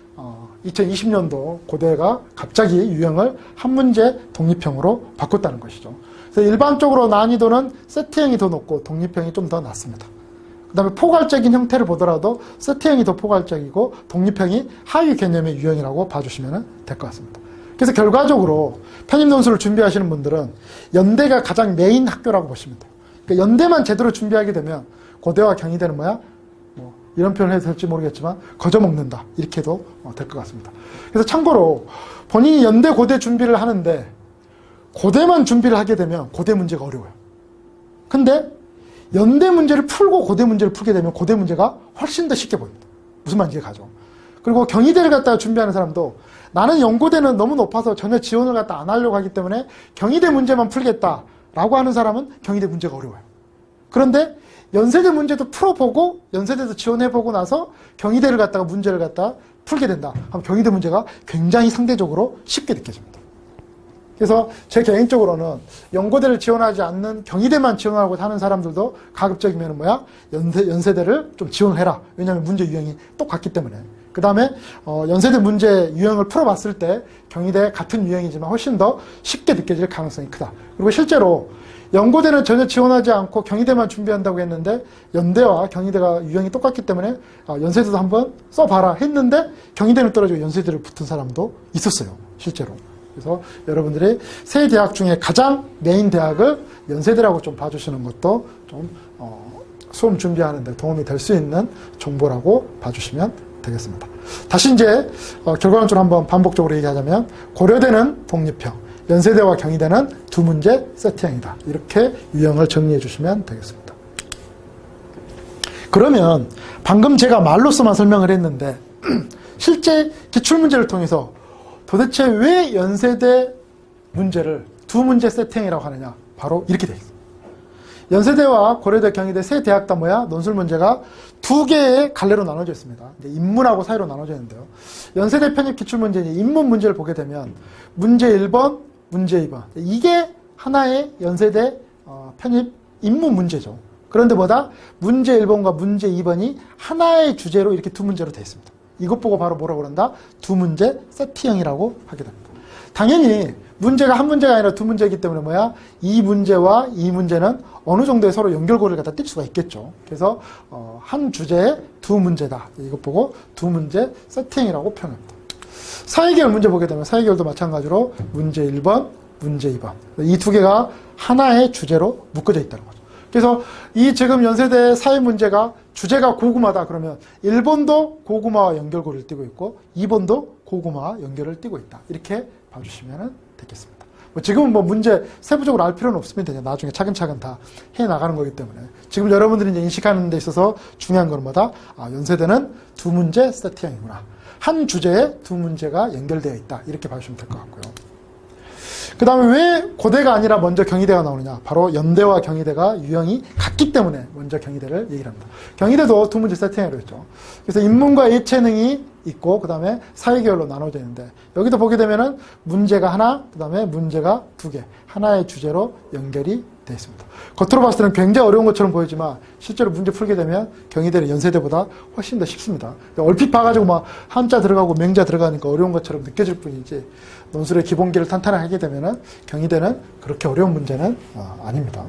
2020년도 고대가 갑자기 유형을 한 문제 독립형으로 바꿨다는 것이죠. 그래서 일반적으로 난이도는 세트형이 더 높고 독립형이 좀 더 낮습니다. 그 다음에 포괄적인 형태를 보더라도 세트형이 더 포괄적이고 독립형이 하위 개념의 유형이라고 봐주시면 될 것 같습니다. 그래서 결과적으로 편입논술을 준비하시는 분들은 연대가 가장 메인 학교라고 보시면 돼요. 그러니까 연대만 제대로 준비하게 되면 고대와 경희대는 뭐야? 이런 표현을 해도 될지 모르겠지만 거저먹는다 이렇게 해도 될 것 같습니다. 그래서 참고로 본인이 연대 고대 준비를 하는데 고대만 준비를 하게 되면 고대 문제가 어려워요. 근데 연대 문제를 풀고 고대 문제를 풀게 되면 고대 문제가 훨씬 더 쉽게 보입니다. 무슨 말인지 가죠. 그리고 경희대를 갖다가 준비하는 사람도 나는 연고대는 너무 높아서 전혀 지원을 갖다 안 하려고 하기 때문에 경희대 문제만 풀겠다라고 하는 사람은 경희대 문제가 어려워요. 그런데 연세대 문제도 풀어보고 연세대도 지원해보고 나서 경희대를 갖다가 문제를 갖다 풀게 된다. 그럼 경희대 문제가 굉장히 상대적으로 쉽게 느껴집니다. 그래서 제 개인적으로는 연고대를 지원하지 않는 경희대만 지원하고 하는 사람들도 가급적이면 뭐야? 연세대를 좀 지원을 해라. 왜냐하면 문제 유형이 똑같기 때문에. 그 다음에 연세대 문제 유형을 풀어봤을 때 경희대 같은 유형이지만 훨씬 더 쉽게 느껴질 가능성이 크다. 그리고 실제로 연고대는 전혀 지원하지 않고 경희대만 준비한다고 했는데 연대와 경희대가 유형이 똑같기 때문에 연세대도 한번 써봐라 했는데 경희대는 떨어지고 연세대를 붙은 사람도 있었어요. 실제로. 그래서 여러분들이 세 대학 중에 가장 메인 대학을 연세대라고 좀 봐주시는 것도 좀 수험 준비하는 데 도움이 될 수 있는 정보라고 봐주시면 되겠습니다. 다시 이제 결과론적으로 한번 반복적으로 얘기하자면 고려대는 독립형, 연세대와 경희대는 두 문제 세트형이다. 이렇게 유형을 정리해 주시면 되겠습니다. 그러면 방금 제가 말로서만 설명을 했는데 실제 기출문제를 통해서 도대체 왜 연세대 문제를 두 문제 세팅이라고 하느냐? 바로 이렇게 되어 있습니다. 연세대와 고려대, 경희대 세 대학 다 뭐야? 논술 문제가 두 개의 갈래로 나눠져 있습니다. 이제 인문하고 사회로 나눠져 있는데요. 연세대 편입 기출문제, 인문 문제를 보게 되면 문제 1번, 문제 2번. 이게 하나의 연세대 편입 인문 문제죠. 그런데 뭐다? 문제 1번과 문제 2번이 하나의 주제로 이렇게 두 문제로 되어 있습니다. 이것 보고 바로 뭐라고 그런다? 두 문제 세트형이라고 하게 됩니다. 당연히 문제가 한 문제가 아니라 두 문제이기 때문에 뭐야? 이 문제와 이 문제는 어느 정도의 서로 연결고리를 갖다 띌 수가 있겠죠. 그래서 한 주제에 두 문제다. 이것 보고 두 문제 세트형이라고 표현합니다. 사회계열 문제 보게 되면 사회계열도 마찬가지로 문제 1번, 문제 2번. 이 두 개가 하나의 주제로 묶어져 있다는 거죠. 그래서 이 지금 연세대 사회 문제가 주제가 고구마다 그러면 1번도 고구마와 연결고리를 띠고 있고 2번도 고구마와 연결을 띠고 있다. 이렇게 봐주시면 되겠습니다. 지금은 문제 세부적으로 알 필요는 없습니다. 나중에 차근차근 다 해나가는 거기 때문에. 지금 여러분들이 이제 인식하는 데 있어서 중요한 건 뭐다? 연세대는 두 문제 세트형이구나. 한 주제에 두 문제가 연결되어 있다. 이렇게 봐주시면 될 것 같고요. 그 다음에 왜 고대가 아니라 먼저 경희대가 나오느냐? 바로 연대와 경희대가 유형이 같기 때문에 먼저 경희대를 얘기를 합니다. 경희대도 두 문제 세팅으로 했죠. 그래서 인문과 예체능이 있고 그 다음에 사회계열로 나눠져 있는데 여기도 보게 되면은 문제가 하나, 그 다음에 문제가 두 개, 하나의 주제로 연결이 되어 있습니다. 겉으로 봤을 때는 굉장히 어려운 것처럼 보이지만 실제로 문제 풀게 되면 경희대는 연세대보다 훨씬 더 쉽습니다. 얼핏 봐가지고 막 한자 들어가고 맹자 들어가니까 어려운 것처럼 느껴질 뿐이지 논술의 기본기를 탄탄하게 하게 되면은 경희대는 그렇게 어려운 문제는 아닙니다.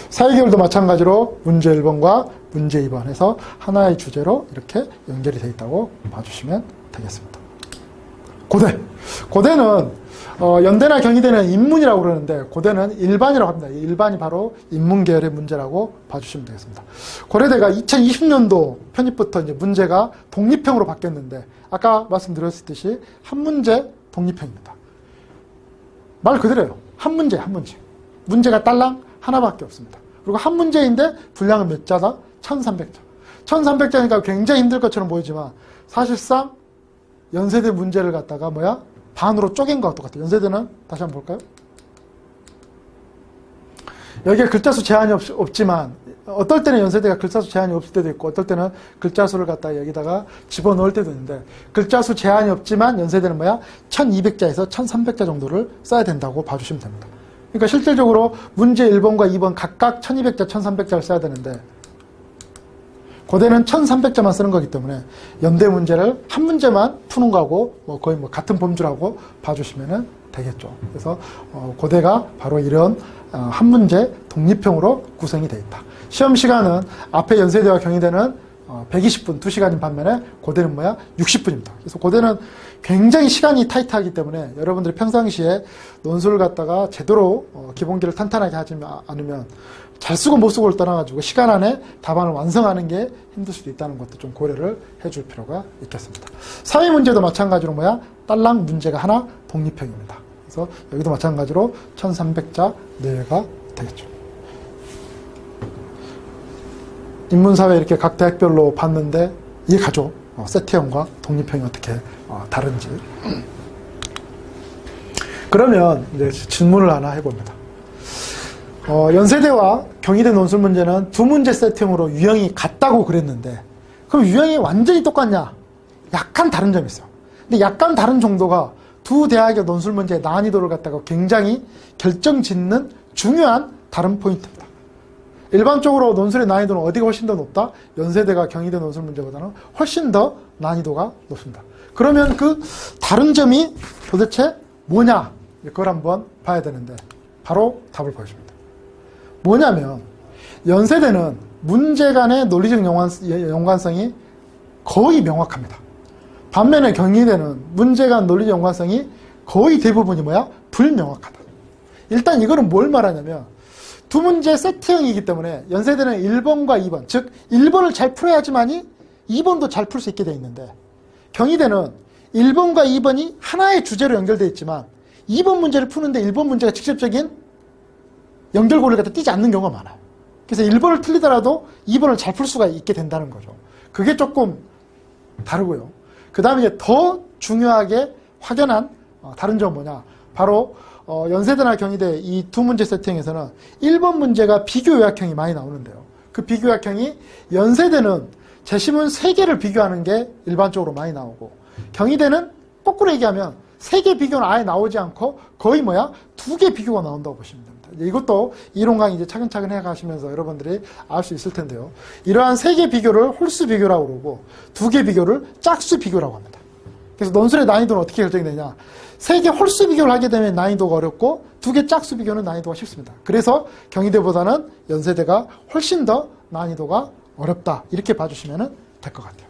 사회계열도 마찬가지로 문제 1번과 문제 2번 해서 하나의 주제로 이렇게 연결이 되어 있다고 봐주시면 되겠습니다. 고대는 연대나 경희대는 인문이라고 그러는데 고대는 일반이라고 합니다. 일반이 바로 인문계열의 문제라고 봐주시면 되겠습니다. 고려대가 2020년도 편입부터 이제 문제가 독립형으로 바뀌었는데 아까 말씀드렸듯이 한 문제 독립형입니다. 말 그대로예요. 한 문제. 문제가 딸랑 하나밖에 없습니다. 그리고 한 문제인데 분량은 몇 자다? 1300자. 1300자니까 굉장히 힘들 것처럼 보이지만 사실상 연세대 문제를 갖다가 반으로 쪼갠 것과 똑같아요. 연세대는 다시 한번 볼까요? 여기에 글자수 제한이 없지만 어떨 때는 연세대가 글자수 제한이 없을 때도 있고 어떨 때는 글자수를 갖다가 여기다가 집어넣을 때도 있는데 글자수 제한이 없지만 연세대는 1200자에서 1300자 정도를 써야 된다고 봐주시면 됩니다. 그러니까 실질적으로 문제 1번과 2번 각각 1200자, 1300자를 써야 되는데 고대는 1300자만 쓰는 거기 때문에 연대 문제를 한 문제만 푸는 거하고 거의 같은 범주라고 봐주시면 되겠죠. 그래서 고대가 바로 이런 한 문제 독립형으로 구성이 되어 있다. 시험 시간은 앞에 연세대와 경희대는 120분, 2시간인 반면에 고대는 60분입니다. 그래서 고대는 굉장히 시간이 타이트하기 때문에 여러분들이 평상시에 논술을 갖다가 제대로 기본기를 탄탄하게 하지 않으면 잘 쓰고 못 쓰고를 떠나가지고 시간 안에 답안을 완성하는 게 힘들 수도 있다는 것도 좀 고려를 해줄 필요가 있겠습니다. 사회 문제도 마찬가지로 딸랑 문제가 하나 독립형입니다. 그래서 여기도 마찬가지로 1300자 내외가 되겠죠. 인문사회 이렇게 각 대학별로 봤는데 이해가죠? 세트형과 독립형이 어떻게 다른지. 그러면 이제 질문을 하나 해봅니다. 연세대와 경희대 논술 문제는 두 문제 세트형으로 유형이 같다고 그랬는데 그럼 유형이 완전히 똑같냐? 약간 다른 점이 있어요. 근데 약간 다른 정도가 두 대학의 논술 문제의 난이도를 갖다가 굉장히 결정짓는 중요한 다른 포인트입니다. 일반적으로 논술의 난이도는 어디가 훨씬 더 높다? 연세대가 경희대 논술 문제보다는 훨씬 더 난이도가 높습니다. 그러면 그 다른 점이 도대체 뭐냐? 그걸 한번 봐야 되는데 바로 답을 보여줍니다. 뭐냐면 연세대는 문제 간의 논리적 연관성이 거의 명확합니다. 반면에 경희대는 문제 간 논리적 연관성이 거의 대부분이 불명확하다. 일단 이거는 뭘 말하냐면 두 문제 세트형이기 때문에 연세대는 1번과 2번, 즉 1번을 잘 풀어야지만이 2번도 잘 풀 수 있게 되어 있는데 경희대는 1번과 2번이 하나의 주제로 연결되어 있지만 2번 문제를 푸는데 1번 문제가 직접적인 연결고리를 갖다 띄지 않는 경우가 많아요. 그래서 1번을 틀리더라도 2번을 잘 풀 수가 있게 된다는 거죠. 그게 조금 다르고요. 그 다음에 이제 더 중요하게 확연한 다른 점은 뭐냐? 바로 연세대나 경희대 이 두 문제 세팅에서는 1번 문제가 비교 요약형이 많이 나오는데요. 그 비교 요약형이 연세대는 제시문 3개를 비교하는 게 일반적으로 많이 나오고 경희대는 거꾸로 얘기하면 3개 비교는 아예 나오지 않고 거의 2개 비교가 나온다고 보시면 됩니다. 이것도 이론 강의 이제 차근차근 해가시면서 여러분들이 알 수 있을 텐데요. 이러한 3개 비교를 홀수 비교라고 그러고 2개 비교를 짝수 비교라고 합니다. 그래서 논술의 난이도는 어떻게 결정이 되냐? 3개 홀수 비교를 하게 되면 난이도가 어렵고 2개 짝수 비교는 난이도가 쉽습니다. 그래서 경희대보다는 연세대가 훨씬 더 난이도가 어렵다. 이렇게 봐주시면 될 것 같아요.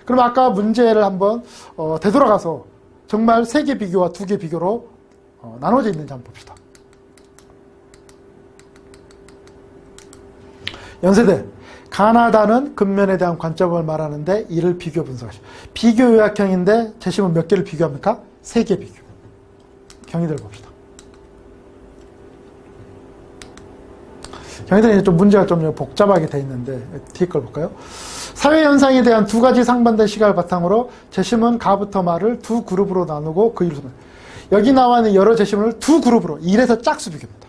그럼 아까 문제를 한번 되돌아가서 정말 3개 비교와 2개 비교로 나눠져 있는지 한번 봅시다. 연세대, 가나다는 근면에 대한 관점을 말하는데 이를 비교 분석하시오. 비교 요약형인데 제시문 몇 개를 비교합니까? 3개 비교. 경희대를 봅시다. 경희대는 좀 문제가 좀 복잡하게 돼 있는데 뒤에 걸 볼까요? 사회현상에 대한 2가지 상반된 시각을 바탕으로 제시문 가부터 말을 2 그룹으로 나누고 그 이유로 여기 나와 있는 여러 제시문을 2 그룹으로 1에서 짝수 비교입니다.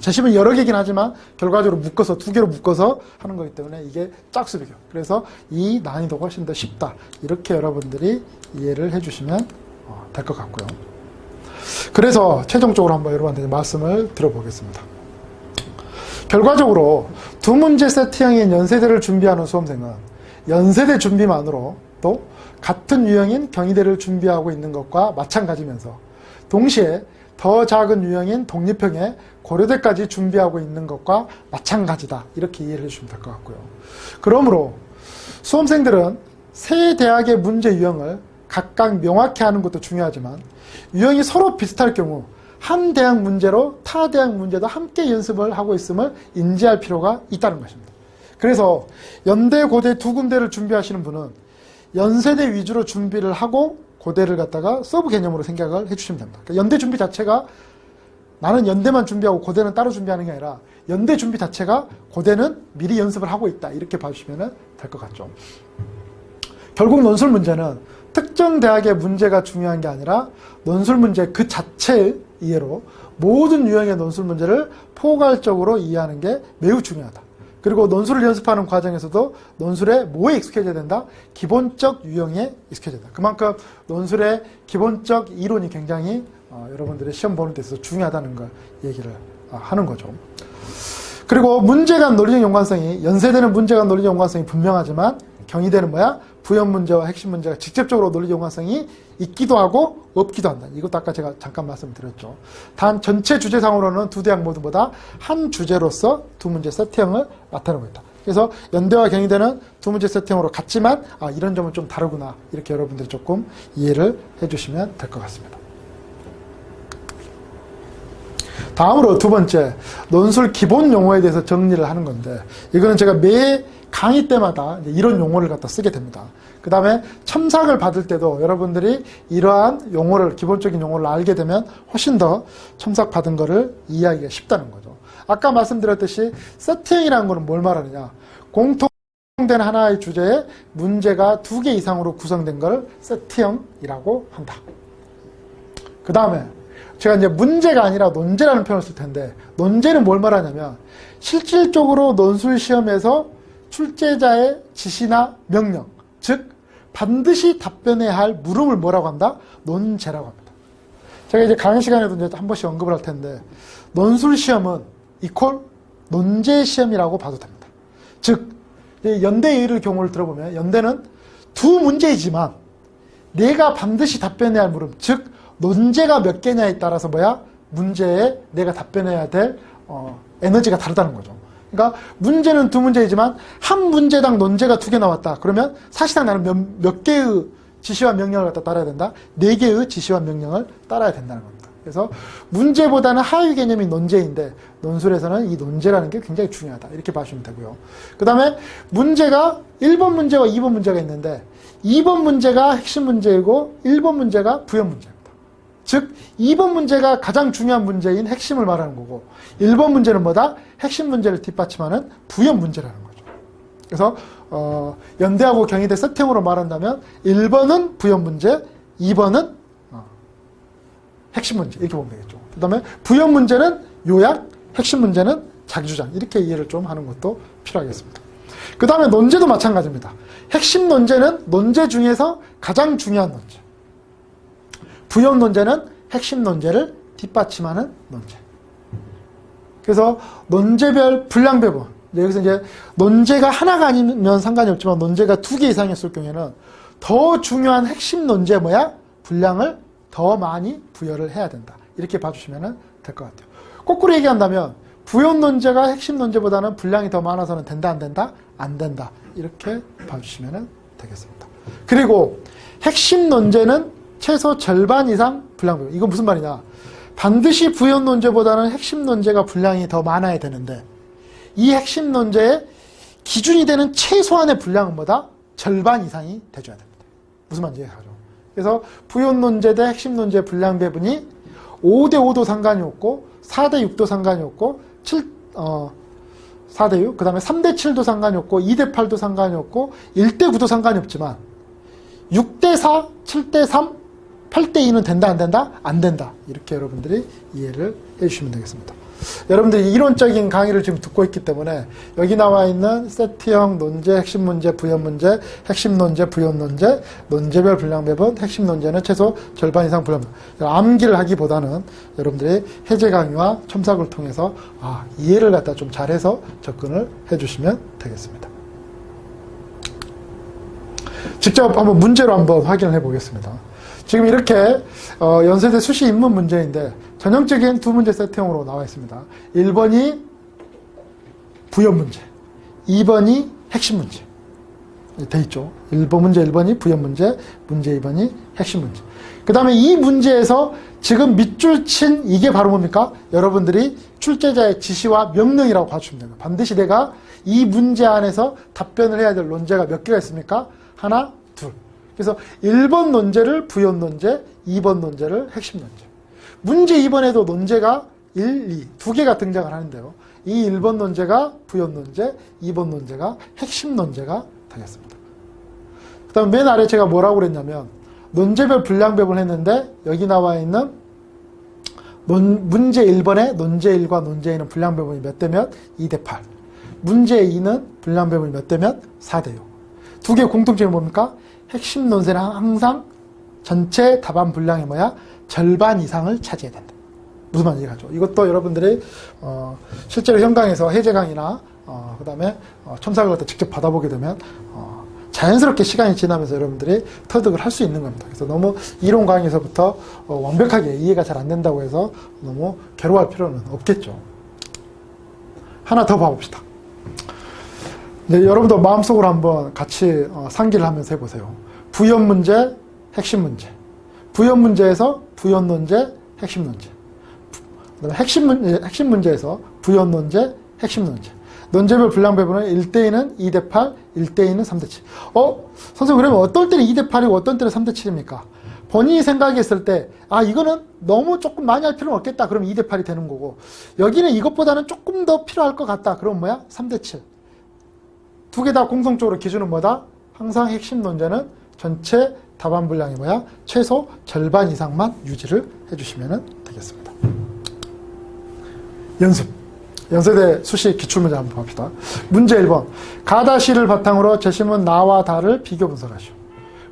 제시문이 여러 개긴 하지만 결과적으로 묶어서 2개로 묶어서 하는 거기 때문에 이게 짝수 비교. 그래서 이 난이도가 훨씬 더 쉽다. 이렇게 여러분들이 이해를 해주시면 될 것 같고요. 그래서 최종적으로 한번 여러분한테 말씀을 드려보겠습니다. 결과적으로 두 문제 세트형인 연세대를 준비하는 수험생은 연세대 준비만으로 또 같은 유형인 경희대를 준비하고 있는 것과 마찬가지면서 동시에 더 작은 유형인 독립형의 고려대까지 준비하고 있는 것과 마찬가지다. 이렇게 이해를 해주시면 될 것 같고요. 그러므로 수험생들은 세 대학의 문제 유형을 각각 명확히 하는 것도 중요하지만 유형이 서로 비슷할 경우 한 대학 문제로 타 대학 문제도 함께 연습을 하고 있음을 인지할 필요가 있다는 것입니다. 그래서 연대, 고대 두 군데를 준비하시는 분은 연세대 위주로 준비를 하고 고대를 갖다가 서브 개념으로 생각을 해주시면 됩니다. 그러니까 연대 준비 자체가 나는 연대만 준비하고 고대는 따로 준비하는 게 아니라 연대 준비 자체가 고대는 미리 연습을 하고 있다. 이렇게 봐주시면 될 것 같죠. 결국 논술 문제는 특정 대학의 문제가 중요한 게 아니라 논술 문제 그 자체의 이해로 모든 유형의 논술 문제를 포괄적으로 이해하는 게 매우 중요하다. 그리고 논술을 연습하는 과정에서도 논술에 뭐에 익숙해져야 된다? 기본적 유형에 익숙해져야 된다. 그만큼 논술의 기본적 이론이 굉장히 여러분들의 시험 보는 데 있어서 중요하다는 걸 얘기를 하는 거죠. 그리고 문제간 논리적 연관성이, 연세대는 문제간 논리적 연관성이 분명하지만 경희대는 뭐야? 부연 문제와 핵심 문제가 직접적으로 논리적 연관성이 있기도 하고 없기도 한다. 이것도 아까 제가 잠깐 말씀드렸죠. 단 전체 주제상으로는 두 대학 모두 보다 한 주제로서 두 문제 세트형을 나타내고 있다. 그래서 연대와 경희대는 두 문제 세트형으로 같지만 이런 점은 좀 다르구나. 이렇게 여러분들이 조금 이해를 해주시면 될 것 같습니다. 다음으로 두 번째, 논술 기본 용어에 대해서 정리를 하는 건데, 이거는 제가 매 강의 때마다 이런 용어를 갖다 쓰게 됩니다. 그 다음에 첨삭을 받을 때도 여러분들이 이러한 용어를, 기본적인 용어를 알게 되면 훨씬 더 첨삭 받은 거를 이해하기가 쉽다는 거죠. 아까 말씀드렸듯이 세팅이라는 거는 뭘 말하느냐. 공통된 하나의 주제에 문제가 2개 이상으로 구성된 걸 세트형이라고 한다. 그 다음에 제가 이제 문제가 아니라 논제라는 표현을 쓸 텐데, 논제는 뭘 말하냐면 실질적으로 논술 시험에서 출제자의 지시나 명령, 즉 반드시 답변해야 할 물음을 뭐라고 한다? 논제라고 합니다. 제가 이제 강의 시간에도 이제 한 번씩 언급을 할 텐데, 논술 시험은 이퀄 논제 시험이라고 봐도 됩니다. 즉 연대의 경우를 들어보면 연대는 두 문제이지만 내가 반드시 답변해야 할 물음, 즉 논제가 몇 개냐에 따라서 뭐야? 문제에 내가 답변해야 될 에너지가 다르다는 거죠. 그러니까 문제는 두 문제이지만 한 문제당 논제가 2개 나왔다. 그러면 사실상 나는 몇 개의 지시와 명령을 갖다 따라야 된다? 4개의 지시와 명령을 따라야 된다는 겁니다. 그래서 문제보다는 하위 개념이 논제인데 논술에서는 이 논제라는 게 굉장히 중요하다. 이렇게 봐주시면 되고요. 그 다음에 문제가 1번 문제와 2번 문제가 있는데 2번 문제가 핵심 문제이고 1번 문제가 부연 문제입니다. 즉 2번 문제가 가장 중요한 문제인 핵심을 말하는 거고 1번 문제는 뭐다? 핵심 문제를 뒷받침하는 부연 문제라는 거죠. 그래서 연대하고 경희대 세팅으로 말한다면 1번은 부연 문제, 2번은 핵심 문제 이렇게 보면 되겠죠. 그 다음에 부연 문제는 요약, 핵심 문제는 자기주장 이렇게 이해를 좀 하는 것도 필요하겠습니다. 그 다음에 논제도 마찬가지입니다. 핵심 논제는 논제 중에서 가장 중요한 논제, 부연 논제는 핵심 논제를 뒷받침하는 논제. 그래서 논제별 분량 배분. 여기서 이제 논제가 하나가 아니면 상관이 없지만 논제가 2개 이상이었을 경우에는 더 중요한 핵심 논제 뭐야? 분량을 더 많이 부여를 해야 된다. 이렇게 봐주시면 될 것 같아요. 거꾸로 얘기한다면 부연 논제가 핵심 논제보다는 분량이 더 많아서는 된다, 안 된다? 안 된다. 이렇게 봐주시면 되겠습니다. 그리고 핵심 논제는 최소 절반 이상 분량 배분. 이건 무슨 말이냐? 반드시 부연 논제보다는 핵심 논제가 분량이 더 많아야 되는데 이 핵심 논제의 기준이 되는 최소한의 분량은 뭐다? 절반 이상이 돼줘야 됩니다. 무슨 말인지 이해가죠? 그래서 부연 논제 대 핵심 논제 분량 배분이 5대 5도 상관이 없고 4대 6도 상관이 없고 4대 6, 그 다음에 3대 7도 상관이 없고 2대 8도 상관이 없고 1대 9도 상관이 없지만 6대 4, 7대 3, 8대 2는 된다, 안 된다? 안 된다. 이렇게 여러분들이 이해를 해주시면 되겠습니다. 여러분들이 이론적인 강의를 지금 듣고 있기 때문에 여기 나와 있는 세트형 논제, 핵심 문제, 부연 문제, 핵심 논제, 부연 논제, 논제별 분량 배분, 핵심 논제는 최소 절반 이상 분량 배분. 암기를 하기보다는 여러분들이 해제 강의와 첨삭을 통해서 이해를 갖다 좀 잘해서 접근을 해주시면 되겠습니다. 직접 한번 문제로 한번 확인을 해보겠습니다. 지금 이렇게 연세대 수시 입문 문제인데 전형적인 두 문제 세트형으로 나와 있습니다. 1번이 부연 문제, 2번이 핵심 문제. 돼 있죠. 1번 문제 1번이 부연 문제, 문제 2번이 핵심 문제. 그 다음에 이 문제에서 지금 밑줄 친 이게 바로 뭡니까? 여러분들이 출제자의 지시와 명령이라고 봐주시면 됩니다. 반드시 내가 이 문제 안에서 답변을 해야 될 논제가 몇 개가 있습니까? 하나, 둘. 그래서 1번 논제를 부연 논제, 2번 논제를 핵심 논제. 문제 2번에도 논제가 1, 2, 두 개가 등장을 하는데요. 이 1번 논제가 부연 논제, 2번 논제가 핵심 논제가 되겠습니다. 그 다음 맨 아래 제가 뭐라고 그랬냐면 논제별 분량배분을 했는데 여기 나와 있는 문제 1번에 논제 1과 논제 2는 분량배분이 몇 대 몇? 2대 8. 문제 2는 분량배분이 몇 대 몇? 4대 6. 두 개의 공통점이 뭡니까? 핵심 논제는 항상 전체 답안 분량이 뭐야? 절반 이상을 차지해야 된다. 무슨 말인지 이해가죠? 이것도 여러분들이 실제로 현강에서 해제 강의나 그 다음에 첨삭을 직접 받아보게 되면 자연스럽게 시간이 지나면서 여러분들이 터득을 할 수 있는 겁니다. 그래서 너무 이론 강의에서부터 완벽하게 이해가 잘 안 된다고 해서 너무 괴로워할 필요는 없겠죠. 하나 더 봐봅시다. 네, 여러분도 마음속으로 한번 같이 상기를 하면서 해보세요. 부연 문제, 핵심 문제. 부연 문제에서 부연 논제, 핵심 논제. 그다음에 핵심 문제에서 부연 논제, 핵심 논제. 논제별 분량 배분은 1대2는 2대 8, 1대2는 3대 7. 선생님, 그러면 어떨 때는 2대 8이고 어떤 때는 3대 7입니까? 본인이 생각했을 때, 이거는 너무 조금 많이 할 필요는 없겠다. 그럼 2대 8이 되는 거고, 여기는 이것보다는 조금 더 필요할 것 같다. 그럼 뭐야? 3대 7. 두 개 다 공통적으로 기준은 뭐다? 항상 핵심 논제는 전체 답안 분량이 뭐야? 최소 절반 이상만 유지를 해주시면 되겠습니다. 연습. 연세대 수시 기출문제 한번 봅시다. 문제 1번. 가다시를 바탕으로 제시문 나와 다를 비교 분석하시오.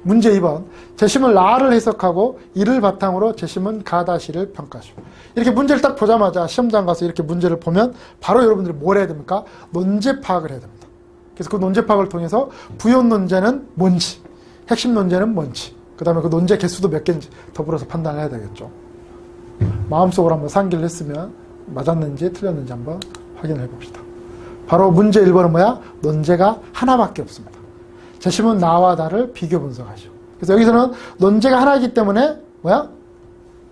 문제 2번. 제시문 라를 해석하고 이를 바탕으로 제시문 가다시를 평가하시오. 이렇게 문제를 딱 보자마자 시험장 가서 이렇게 문제를 보면 바로 여러분들이 뭘 해야 됩니까? 논제 파악을 해야 됩니다. 그래서 그 논제 파악을 통해서 부연 논제는 뭔지, 핵심 논제는 뭔지, 그 다음에 그 논제 개수도 몇 개인지 더불어서 판단을 해야 되겠죠. 마음속으로 한번 상기를 했으면 맞았는지 틀렸는지 한번 확인을 해봅시다. 바로 문제 1번은 뭐야? 논제가 하나밖에 없습니다. 제시문 나와 다를 비교 분석하시오. 그래서 여기서는 논제가 하나이기 때문에 뭐야?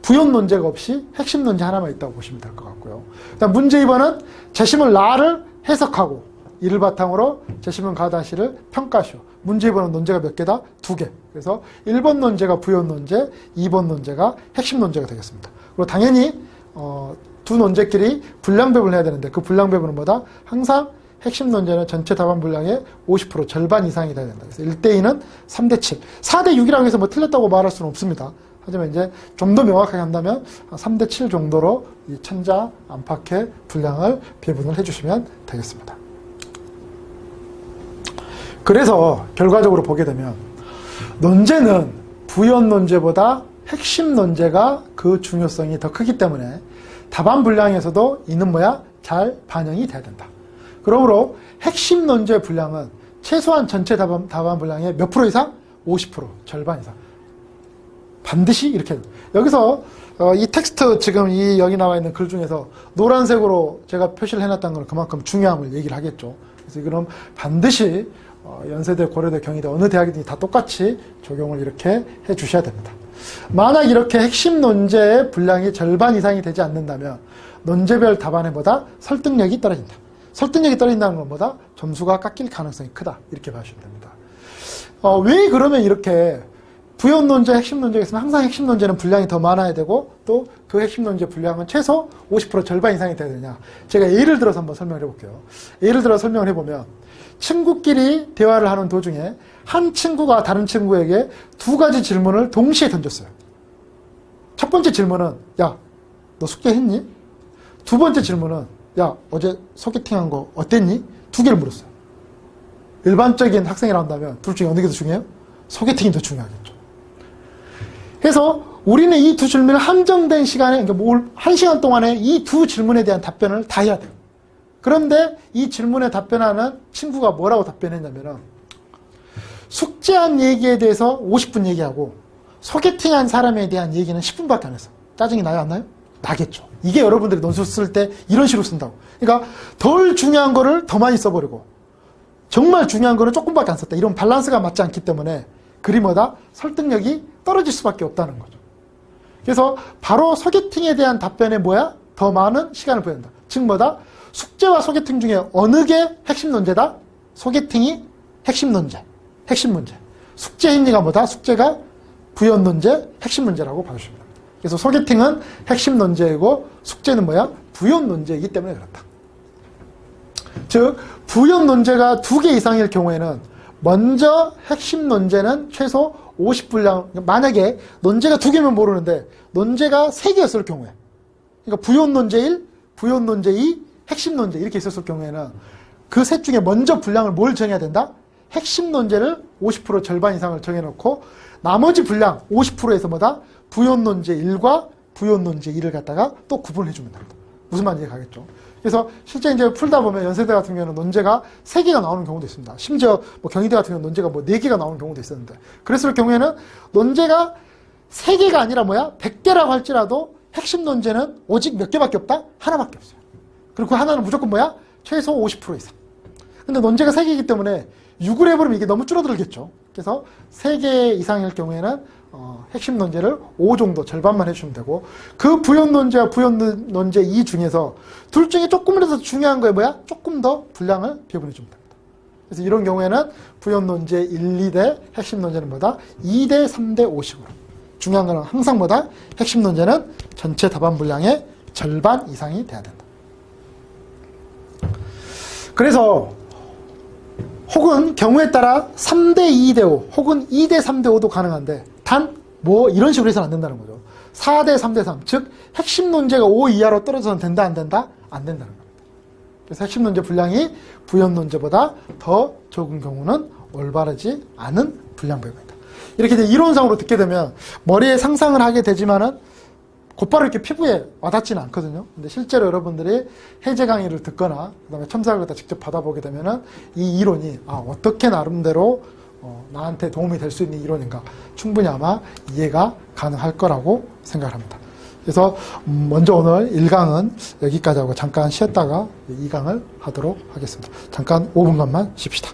부연 논제가 없이 핵심 논제 하나만 있다고 보시면 될 것 같고요. 그다음 문제 2번은 제시문 라를 해석하고 이를 바탕으로 제시문 가다시를 평가하시오. 문제 2번은 논제가 몇 개다? 2개. 그래서 1번 논제가 부연 논제, 2번 논제가 핵심 논제가 되겠습니다. 그리고 당연히 두 논제끼리 분량 배분을 해야 되는데 그 분량 배분은 뭐다? 항상 핵심 논제는 전체 답안 분량의 50% 절반 이상이 돼야 된다. 그래서 1대2는 3대 7. 4대 6이라고 해서 뭐 틀렸다고 말할 수는 없습니다. 하지만 이제 좀 더 명확하게 한다면 3대 7 정도로 이 천자 안팎의 분량을 배분을 해주시면 되겠습니다. 그래서 결과적으로 보게 되면 논제는 부연 논제보다 핵심 논제가 그 중요성이 더 크기 때문에 답안 분량에서도 이는 뭐야? 잘 반영이 돼야 된다. 그러므로 핵심 논제 분량은 최소한 전체 답안 분량의 몇 프로 이상? 50%, 절반 이상. 반드시 이렇게. 여기서 이 텍스트 지금 여기 나와 있는 글 중에서 노란색으로 제가 표시를 해놨다는 걸 그만큼 중요함을 얘기를 하겠죠. 그래서 이거는 반드시 연세대, 고려대, 경희대 어느 대학이든지 다 똑같이 적용을 이렇게 해 주셔야 됩니다. 만약 이렇게 핵심 논제의 분량이 절반 이상이 되지 않는다면 논제별 답안에 보다 설득력이 떨어진다. 설득력이 떨어진다는 건 뭐다? 점수가 깎일 가능성이 크다. 이렇게 봐주시면 됩니다. 왜 그러면 이렇게 부연 논제, 핵심 논제가 있으면 항상 핵심 논제는 분량이 더 많아야 되고 또 그 핵심 논제 분량은 최소 50% 절반 이상이 돼야 되냐. 제가 예를 들어서 한번 설명을 해볼게요. 예를 들어 설명을 해보면 친구끼리 대화를 하는 도중에 한 친구가 다른 친구에게 두 가지 질문을 동시에 던졌어요. 첫 번째 질문은 야, 너 숙제했니? 두 번째 질문은 야, 어제 소개팅한 거 어땠니? 두 개를 물었어요. 일반적인 학생이라 한다면 둘 중에 어느 게 더 중요해요? 소개팅이 더 중요하겠죠. 그래서 우리는 이 두 질문을 한정된 시간에, 그러니까 1시간 동안에 이 두 질문에 대한 답변을 다 해야 돼요. 그런데 이 질문에 답변하는 친구가 뭐라고 답변했냐면은 숙제한 얘기에 대해서 50분 얘기하고 소개팅한 사람에 대한 얘기는 10분밖에 안 했어. 짜증이 나요, 안 나요? 나겠죠. 이게 여러분들이 논술 쓸 때 이런 식으로 쓴다고. 그러니까 덜 중요한 거를 더 많이 써버리고 정말 중요한 거는 조금밖에 안 썼다. 이런 밸런스가 맞지 않기 때문에 글이 뭐다? 설득력이 떨어질 수밖에 없다는 거죠. 그래서 바로 소개팅에 대한 답변에 뭐야? 더 많은 시간을 보낸다. 즉 뭐다? 숙제와 소개팅 중에 어느 게 핵심 논제다? 소개팅이 핵심 논제, 핵심 문제. 숙제 행위가 뭐다? 숙제가 부연 논제, 핵심 문제라고 봐주시면 됩니다. 그래서 소개팅은 핵심 논제이고 숙제는 뭐야? 부연 논제이기 때문에 그렇다. 즉 부연 논제가 2개 이상일 경우에는 먼저 핵심 논제는 최소 50분량, 만약에 논제가 2개면 모르는데 논제가 3개였을 경우에, 그러니까 부연 논제 1, 부연 논제 2, 핵심 논제 이렇게 있었을 경우에는 그 셋 중에 먼저 분량을 뭘 정해야 된다? 핵심 논제를 50% 절반 이상을 정해놓고 나머지 분량 50%에서 뭐다? 부연 논제 1과 부연 논제 2를 갖다가 또 구분해 주면 됩니다. 무슨 말인지 가겠죠? 그래서 실제 이제 풀다 보면 연세대 같은 경우는 논제가 3개가 나오는 경우도 있습니다. 심지어 뭐 경희대 같은 경우는 논제가 뭐 4개가 나오는 경우도 있었는데, 그랬을 경우에는 논제가 3개가 아니라 뭐야? 100개라고 할지라도 핵심 논제는 오직 몇 개밖에 없다? 하나밖에 없어요. 그리고 그 하나는 무조건 뭐야? 최소 50% 이상. 근데 논제가 3개이기 때문에 6을 해버리면 이게 너무 줄어들겠죠. 그래서 3개 이상일 경우에는 핵심 논제를 5 정도 절반만 해주시면 되고, 그 부연 논제와 부연 논제 2 중에서 둘 중에 조금이라도 중요한 거에 뭐야? 조금 더 분량을 배분해 주면 됩니다. 그래서 이런 경우에는 부연 논제 1, 2대 핵심 논제는 뭐다? 2대 3대 5식으로. 중요한 거는 항상 뭐다? 핵심 논제는 전체 답안 분량의 절반 이상이 돼야 된다. 그래서 혹은 경우에 따라 3대 2대 5 혹은 2대 3대 5도 가능한데, 단 뭐 이런 식으로 해서는 안 된다는 거죠. 4대 3대 3, 즉 핵심 논제가 5 이하로 떨어져서는 된다 안 된다? 안 된다는 겁니다. 그래서 핵심 논제 분량이 부연 논제보다 더 적은 경우는 올바르지 않은 분량 배분이다. 이렇게 이제 이론상으로 듣게 되면 머리에 상상을 하게 되지만은 곧바로 이렇게 피부에 와닿지는 않거든요. 근데 실제로 여러분들이 해제 강의를 듣거나 그다음에 첨삭을 갖다 직접 받아보게 되면은 이 이론이 어떻게 나름대로 나한테 도움이 될 수 있는 이론인가 충분히 아마 이해가 가능할 거라고 생각합니다. 그래서 먼저 오늘 1강은 여기까지 하고 잠깐 쉬었다가 2강을 하도록 하겠습니다. 잠깐 5분간만 쉽시다.